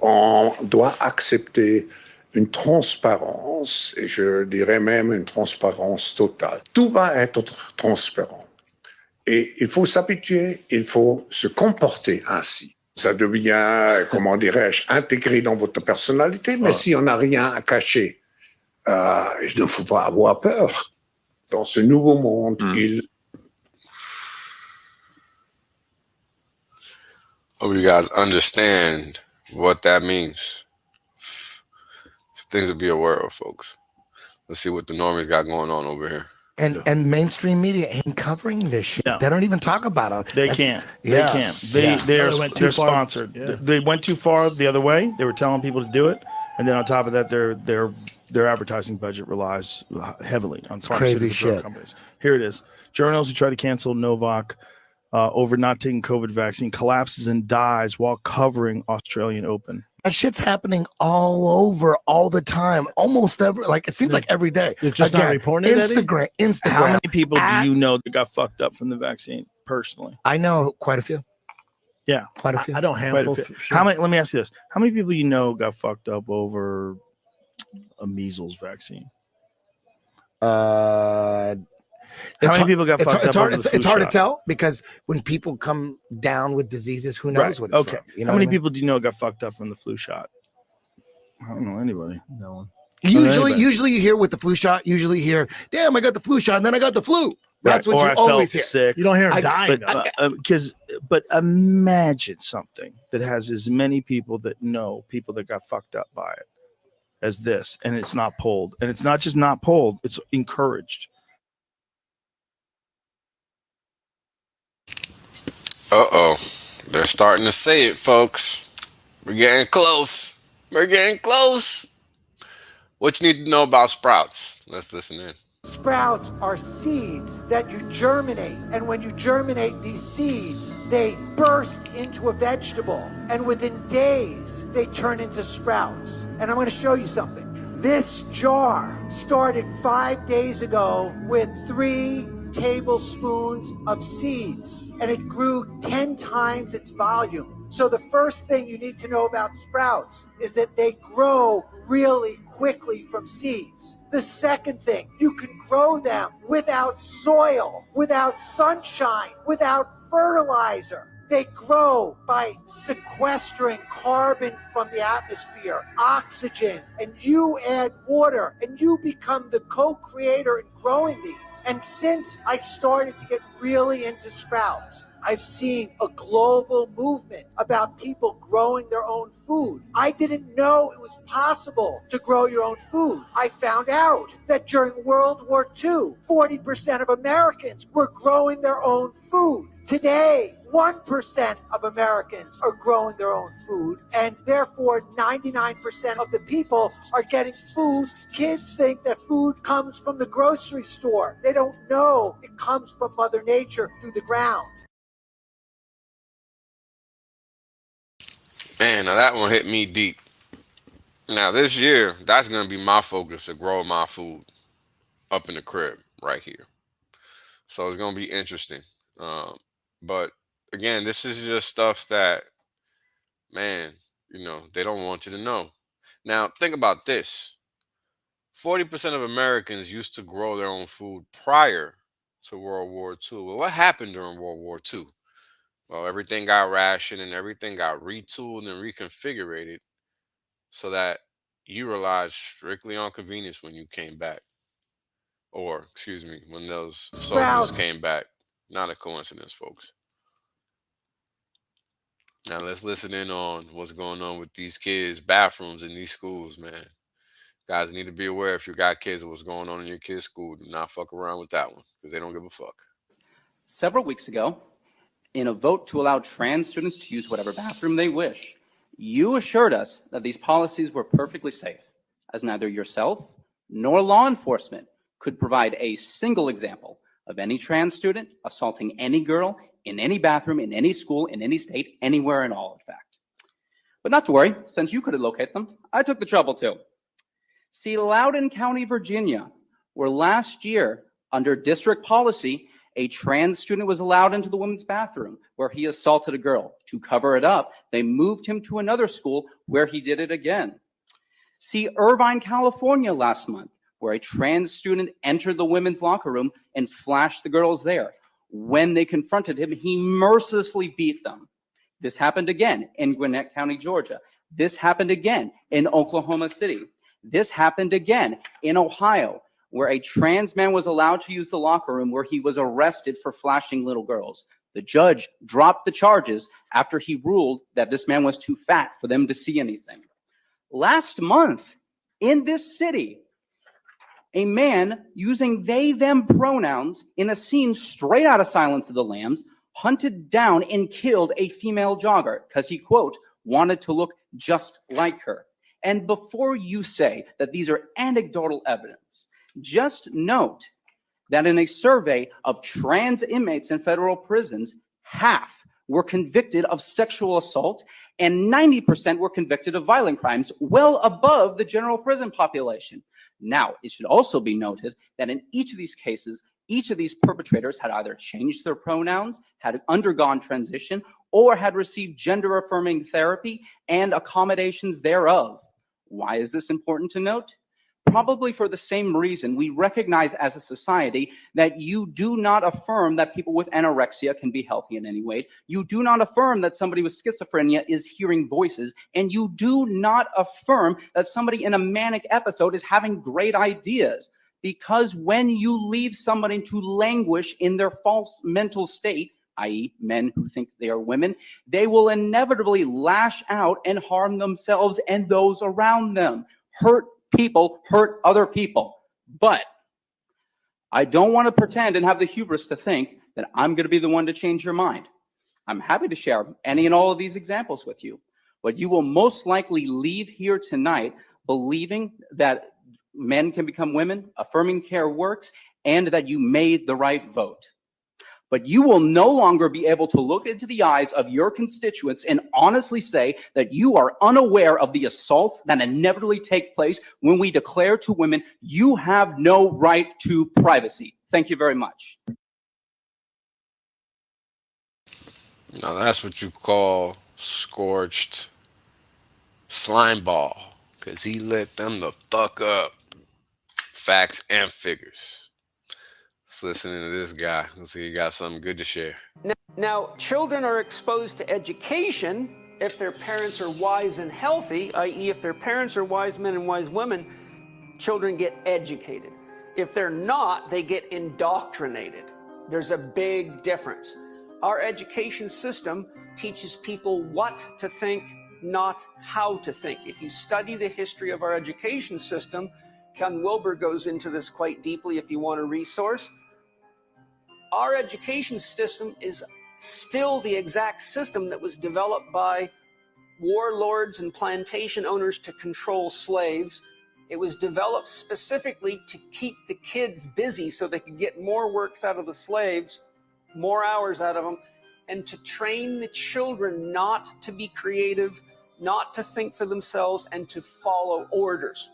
on doit accepter une transparence, et je dirais même une transparence totale. Tout va être transparent. Et il faut s'habituer, il faut se comporter ainsi. Ça devient, comment dirais-je, intégré dans votre personnalité, mais si on n'a rien à cacher, il ne faut pas avoir peur. Dans ce nouveau monde, Hope you guys understand what that means. Things to be aware of, folks. Let's see what the normies got going on over here. And mainstream media ain't covering this shit. No. They don't even talk about it. They can't. They can't. They're sponsored. Yeah. They went too far the other way. They were telling people to do it, and then on top of that, their advertising budget relies heavily on crazy shit companies. Here it is: journals who try to cancel Novak over not taking COVID vaccine collapses and dies while covering Australian Open. That shit's happening all over, all the time, almost every. Like it seems like every day. It's just not reporting. Instagram. How many people do you know that got fucked up from the vaccine personally? I know quite a few. Yeah, quite a few. I don't handful. Sure. How many? Let me ask you this: how many people you know got fucked up over a measles vaccine? How many people got fucked up? It's hard to tell because when people come down with diseases, who knows what it's from? You know how many people do you know got fucked up from the flu shot? I don't know anybody. No one. Usually you hear with the flu shot. Usually you hear, "Damn, I got the flu shot, and then I got the flu." That's what you always hear. Sick. You don't hear them dying. But imagine something that has as many people that know people that got fucked up by it as this, and it's not polled, and it's not just not polled; it's encouraged. Uh-oh. They're starting to say it, folks. We're getting close. We're getting close. What you need to know about sprouts? Let's listen in. Sprouts are seeds that you germinate. And when you germinate these seeds, they burst into a vegetable. And within days, they turn into sprouts. And I'm going to show you something. This jar started 5 days ago with 3 tablespoons of seeds, and it grew 10 times its volume. So the first thing you need to know about sprouts is that they grow really quickly from seeds. The second thing, you can grow them without soil, without sunshine, without fertilizer. They grow by sequestering carbon from the atmosphere, oxygen, and you add water, and you become the co-creator in growing these. And since I started to get really into sprouts, I've seen a global movement about people growing their own food. I didn't know it was possible to grow your own food. I found out that during World War II, 40% of Americans were growing their own food. Today, 1% of Americans are growing their own food, and therefore 99% of the people are getting food. Kids think that food comes from the grocery store. They don't know it comes from Mother Nature through the ground. Man, now that one hit me deep. Now this year, that's gonna be my focus to grow my food up in the crib right here. So it's gonna be interesting. But again, this is just stuff that, man, they don't want you to know. Now think about this: 40% of Americans used to grow their own food prior to World War II. Well, what happened during World War II? Well, everything got rationed and everything got retooled and reconfigured so that you relied strictly on convenience when you came back. Or, excuse me, when those soldiers came back. Not a coincidence, folks. Now let's listen in on what's going on with these kids' bathrooms in these schools, man. Guys need to be aware if you got kids of what's going on in your kids' school. Do not fuck around with that one because they don't give a fuck. Several weeks ago, in a vote to allow trans students to use whatever bathroom they wish, you assured us that these policies were perfectly safe, as neither yourself nor law enforcement could provide a single example of any trans student assaulting any girl in any bathroom, in any school, in any state, anywhere in all, in fact. But not to worry, since you couldn't locate them, I took the trouble too. See, Loudoun County, Virginia, where last year, under district policy, a trans student was allowed into the women's bathroom where he assaulted a girl. To cover it up, they moved him to another school where he did it again. See, Irvine, California last month, where a trans student entered the women's locker room and flashed the girls there. When they confronted him, he mercilessly beat them. This happened again in Gwinnett County, Georgia. This happened again in Oklahoma City. This happened again in Ohio, where a trans man was allowed to use the locker room where he was arrested for flashing little girls. The judge dropped the charges after he ruled that this man was too fat for them to see anything. Last month, in this city, a man using they, them pronouns in a scene straight out of Silence of the Lambs hunted down and killed a female jogger because he, quote, wanted to look just like her. And before you say that these are anecdotal evidence, just note that in a survey of trans inmates in federal prisons, half were convicted of sexual assault and 90% were convicted of violent crimes, well above the general prison population. Now, it should also be noted that in each of these cases, each of these perpetrators had either changed their pronouns, had undergone transition, or had received gender-affirming therapy and accommodations thereof. Why is this important to note? Probably for the same reason we recognize as a society that you do not affirm that people with anorexia can be healthy in any way. You do not affirm that somebody with schizophrenia is hearing voices. And you do not affirm that somebody in a manic episode is having great ideas. Because when you leave somebody to languish in their false mental state, i.e. men who think they are women, they will inevitably lash out and harm themselves and those around them. Hurt people hurt other people. But I don't want to pretend and have the hubris to think that I'm going to be the one to change your mind. I'm happy to share any and all of these examples with you, but you will most likely leave here tonight believing that men can become women, affirming care works, and that you made the right vote. But you will no longer be able to look into the eyes of your constituents and honestly say that you are unaware of the assaults that inevitably take place when we declare to women, you have no right to privacy. Thank you very much. Now that's what you call scorched slime ball, because he lit them the fuck up. Facts and figures. Let's listen to this guy. Let's see, he got something good to share. Now, children are exposed to education if their parents are wise and healthy, i.e. if their parents are wise men and wise women, children get educated. If they're not, they get indoctrinated. There's a big difference. Our education system teaches people what to think, not how to think. If you study the history of our education system, Ken Wilber goes into this quite deeply if you want a resource. Our education system is still the exact system that was developed by warlords and plantation owners to control slaves. It was developed specifically to keep the kids busy so they could get more works out of the slaves, more hours out of them, and to train the children not to be creative, not to think for themselves, and to follow orders.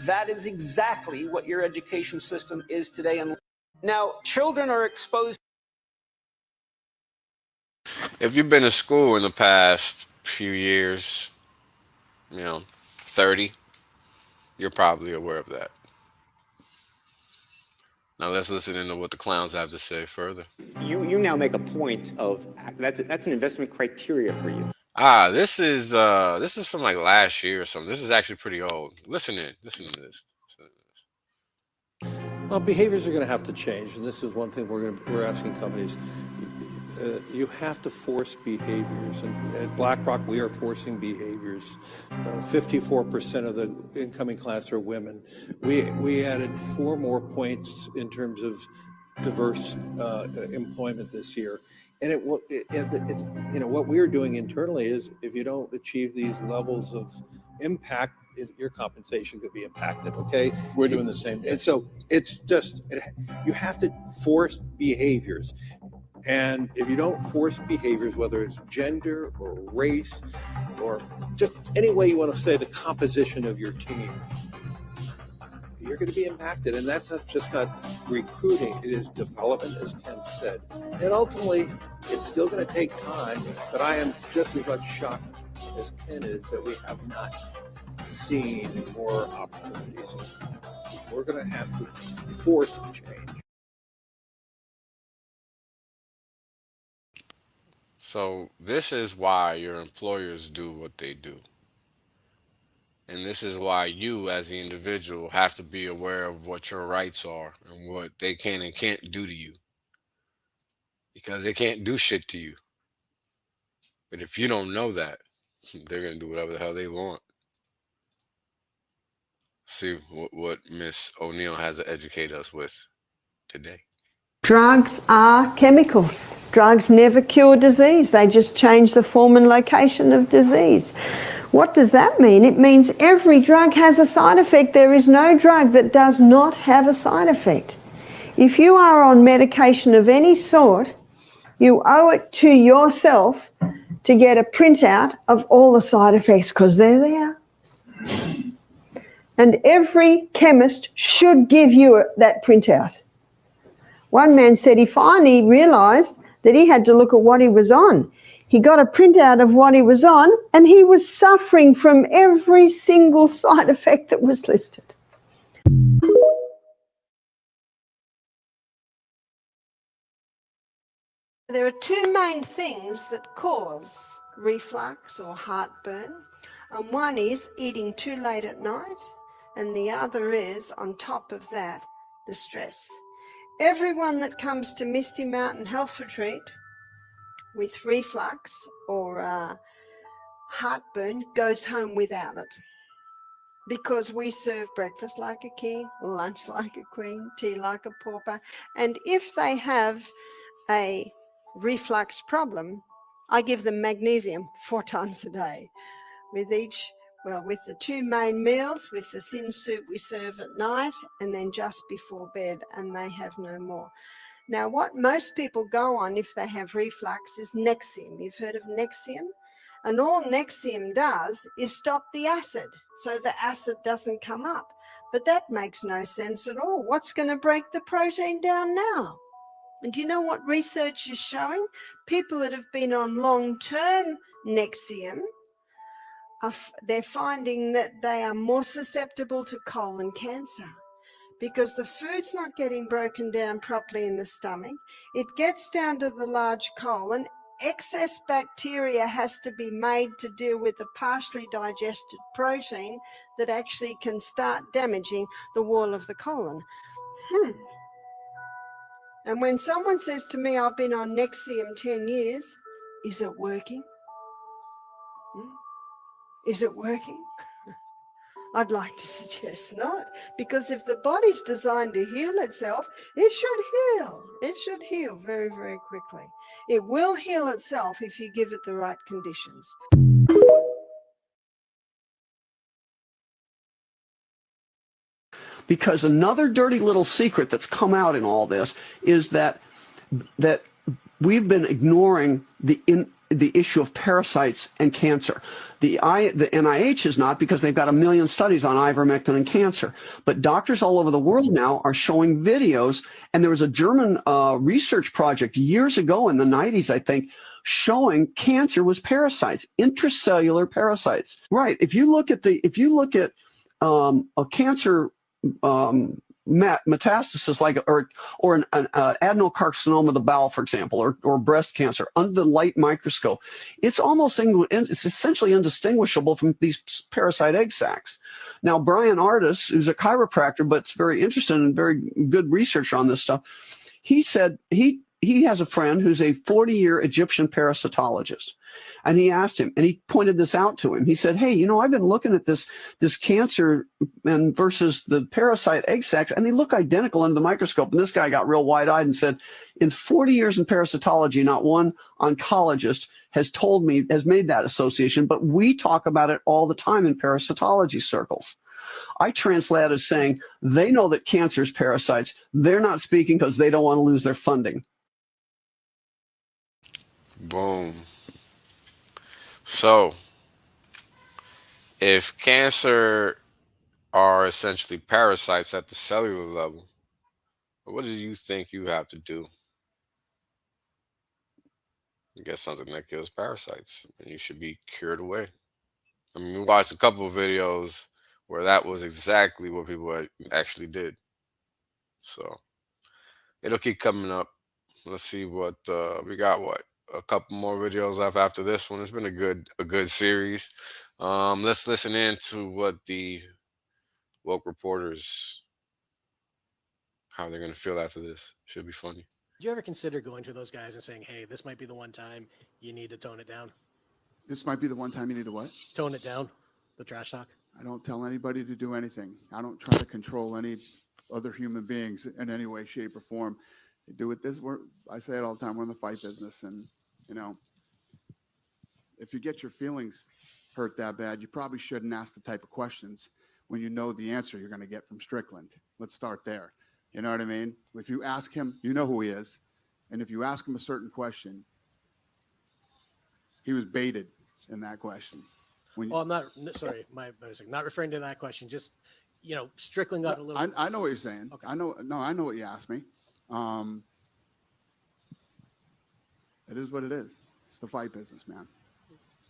That is exactly what your education system is today. And now, children are exposed. If you've been to school in the past few years, 30, you're probably aware of that. Now let's listen into what the clowns have to say further. You now make a point of that's an investment criteria for you. This is from like last year or something. This is actually pretty old. Listen to this. Well, behaviors are going to have to change, and this is one thing we're asking companies. You have to force behaviors, and at BlackRock we are forcing behaviors. 54% of the incoming class are women. We added 4 more points in terms of diverse employment this year, and what we're doing internally is if you don't achieve these levels of impact, your compensation could be impacted. Okay, we're doing the same thing. And so it's just you have to force behaviors. And if you don't force behaviors, whether it's gender or race or just any way you want to say the composition of your team, you're going to be impacted. And that's not recruiting, it is development, as Ken said. And ultimately, it's still going to take time, but I am just as much shocked as Ken is that we have not seen more opportunities. We're going to have to force change. So this is why your employers do what they do. And this is why you as the individual have to be aware of what your rights are and what they can and can't do to you. Because they can't do shit to you. But if you don't know that, they're going to do whatever the hell they want. See what Miss O'Neill has to educate us with today. Drugs are chemicals. Drugs never cure disease. They just change the form and location of disease. What does that mean? It means every drug has a side effect. There is no drug that does not have a side effect. If you are on medication of any sort, you owe it to yourself to get a printout of all the side effects, because they're there. And every chemist should give you that printout. One man said he finally realised that he had to look at what he was on. He got a printout of what he was on, and he was suffering from every single side effect that was listed. There are 2 main things that cause reflux or heartburn, and one is eating too late at night, and the other is, on top of that, the stress. Everyone that comes to Misty Mountain Health Retreat with reflux or heartburn goes home without it, because we serve breakfast like a king, lunch like a queen, tea like a pauper, and if they have a reflux problem, I give them magnesium 4 times a day with the 2 main meals, with the thin soup we serve at night and then just before bed, and they have no more. Now, what most people go on if they have reflux is Nexium. You've heard of Nexium? And all Nexium does is stop the acid, so the acid doesn't come up. But that makes no sense at all. What's going to break the protein down now? And do you know what research is showing? People that have been on long-term Nexium, they're finding that they are more susceptible to colon cancer because the food's not getting broken down properly in the stomach. It gets down to the large colon. Excess bacteria has to be made to deal with the partially digested protein that actually can start damaging the wall of the colon. And when someone says to me, I've been on Nexium 10 years, is it working? Is it working? I'd like to suggest not, because if the body's designed to heal itself, it should heal. It should heal very, very quickly. It will heal itself if you give it the right conditions. Because another dirty little secret that's come out in all this is that we've been ignoring the issue of parasites and cancer. The NIH is not, because they've got 1 million studies on ivermectin and cancer. But doctors all over the world now are showing videos, and there was a German research project years ago in the 90s, I think, showing cancer was parasites, intracellular parasites. Right. If you look at a cancer metastasis, like or an adenocarcinoma of the bowel, for example, or breast cancer under the light microscope, it's essentially indistinguishable from these parasite egg sacs. Now, Brian Ardis, who's a chiropractor but is very interested and very good researcher on this stuff, he said he has a friend who's a 40-year Egyptian parasitologist. And he asked him, and he pointed this out to him. He said, hey, I've been looking at this cancer and versus the parasite egg sacs, and they look identical under the microscope. And this guy got real wide-eyed and said, in 40 years in parasitology, not one oncologist has made that association, but we talk about it all the time in parasitology circles. I translate it as saying they know that cancer is parasites. They're not speaking because they don't want to lose their funding. Boom. So, if cancer are essentially parasites at the cellular level, what do you think you have to do? You get something that kills parasites, and you should be cured away. I mean, we watched a couple of videos where that was exactly what people actually did. So, it'll keep coming up. Let's see what we got. What, a couple more videos up after this one. It's been a good series. Let's listen in to what the woke reporters, how they're gonna feel after this. Should be funny. Did you ever consider going to those guys and saying, hey, this might be the one time you need to tone it down? This might be the one time you need to what? Tone it down, the trash talk. I don't tell anybody to do anything. I don't try to control any other human beings in any way, shape, or form. They do it I say it all the time, we're in the fight business, and if you get your feelings hurt that bad, you probably shouldn't ask the type of questions when you know the answer you're going to get from Strickland. Let's start there. You know what I mean? If you ask him, you know who he is. And if you ask him a certain question, he was baited in that question. I'm not, sorry, my mistake. Not referring to that question. Just, Strickland got a little. I know what you're saying. Okay. I know what you asked me. It is what it is. It's the fight business, man.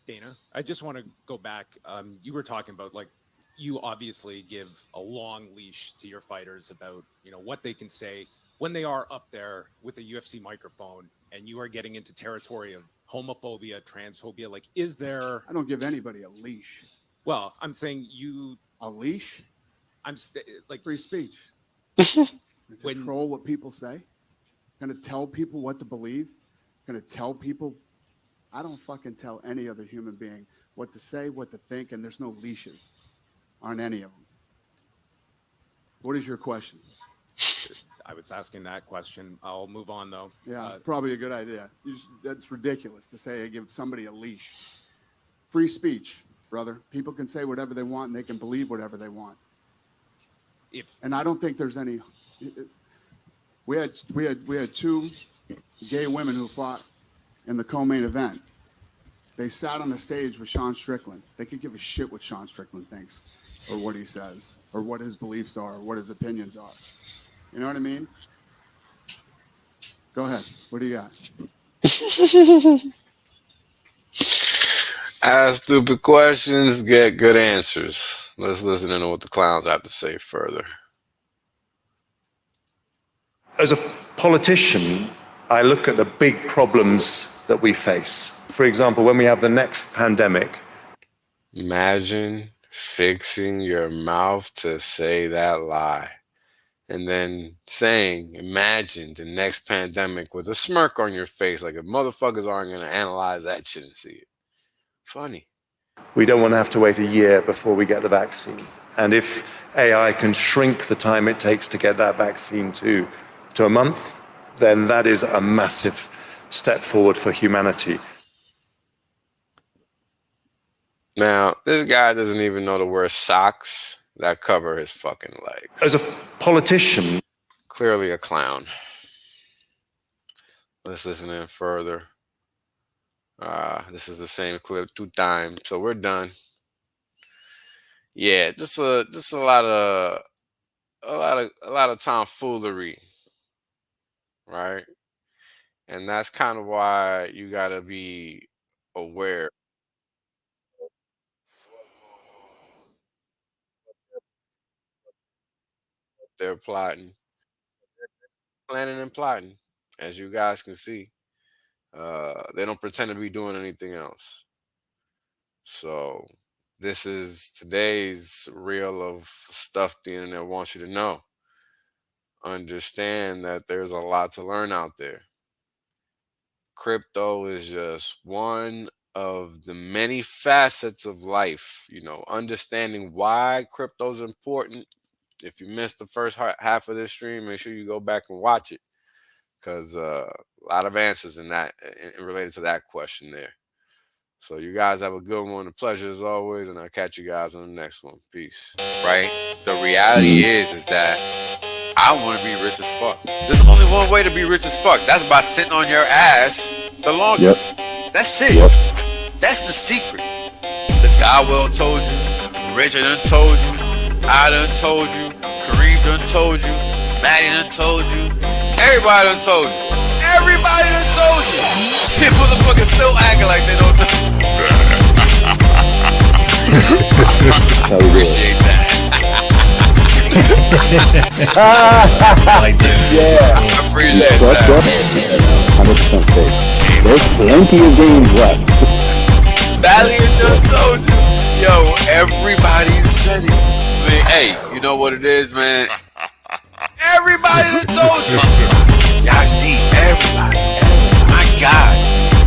Dana, I just want to go back. You were talking about, you obviously give a long leash to your fighters about, what they can say when they are up there with a UFC microphone, and you are getting into territory of homophobia, transphobia. Is there? I don't give anybody a leash. Well, I'm saying a leash. I'm free speech. Control what people say. Going to tell people what to believe. Going to tell people. I don't fucking tell any other human being what to say, what to think, and there's no leashes on any of them. What is your question? I was asking that question. I'll move on, though. Yeah, probably a good idea. That's ridiculous to say I give somebody a leash. Free speech, brother. People can say whatever they want, and they can believe whatever they want. And I don't think there's any... We had two gay women who fought in the co-main event. They sat on the stage with Sean Strickland. They could give a shit what Sean Strickland thinks, or what he says, or what his beliefs are, or what his opinions are. You know what I mean? Go ahead. What do you got? Ask stupid questions, get good answers. Let's listen to what the clowns have to say further. As a politician, I look at the big problems that we face. For example, when we have the next pandemic. Imagine fixing your mouth to say that lie. And then saying, imagine the next pandemic with a smirk on your face, like if motherfuckers aren't going to analyze that shit and see it. Funny. We don't want to have to wait a year before we get the vaccine. And if AI can shrink the time it takes to get that vaccine to a month, then that is a massive step forward for humanity. Now, this guy doesn't even know to wear socks that cover his fucking legs. As a politician. Clearly a clown. Let's listen in further. This is the same clip 2 times, so we're done. Yeah, just a lot of tomfoolery, right? And that's kind of why you gotta be aware. They're plotting, planning and plotting, as you guys can see. They don't pretend to be doing anything else. So this is today's reel of stuff the internet wants you to know. Understand that there's a lot to learn out there. Crypto is just one of the many facets of life. You know, understanding why crypto is important. If you missed the first half of this stream, make sure you go back and watch it, because a lot of answers in that related to that question there. So you guys have a good one. A pleasure as always, and I'll catch you guys on the next one. Peace. Right? The reality is that I want to be rich as fuck. There's only one way to be rich as fuck. That's by sitting on your ass the longest. Yep. That's it. Yep. That's the secret. The Godwell told you. Richard done told you. I done told you. Kareem done told you. Maddie done told you. Everybody done told you. Everybody done told you. These motherfuckers still acting like they don't know. I appreciate that. Yeah. I appreciate that. 100% safe. There's plenty of games left. Valiant done told you. Yo, everybody said it. I mean, hey, you know what it is, man? Everybody done told you. Yash deep, everybody. My God.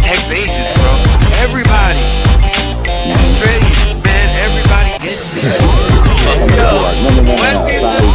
Ex-Asians, bro. Everybody. Australians, man. Everybody gets me. Yo, when is the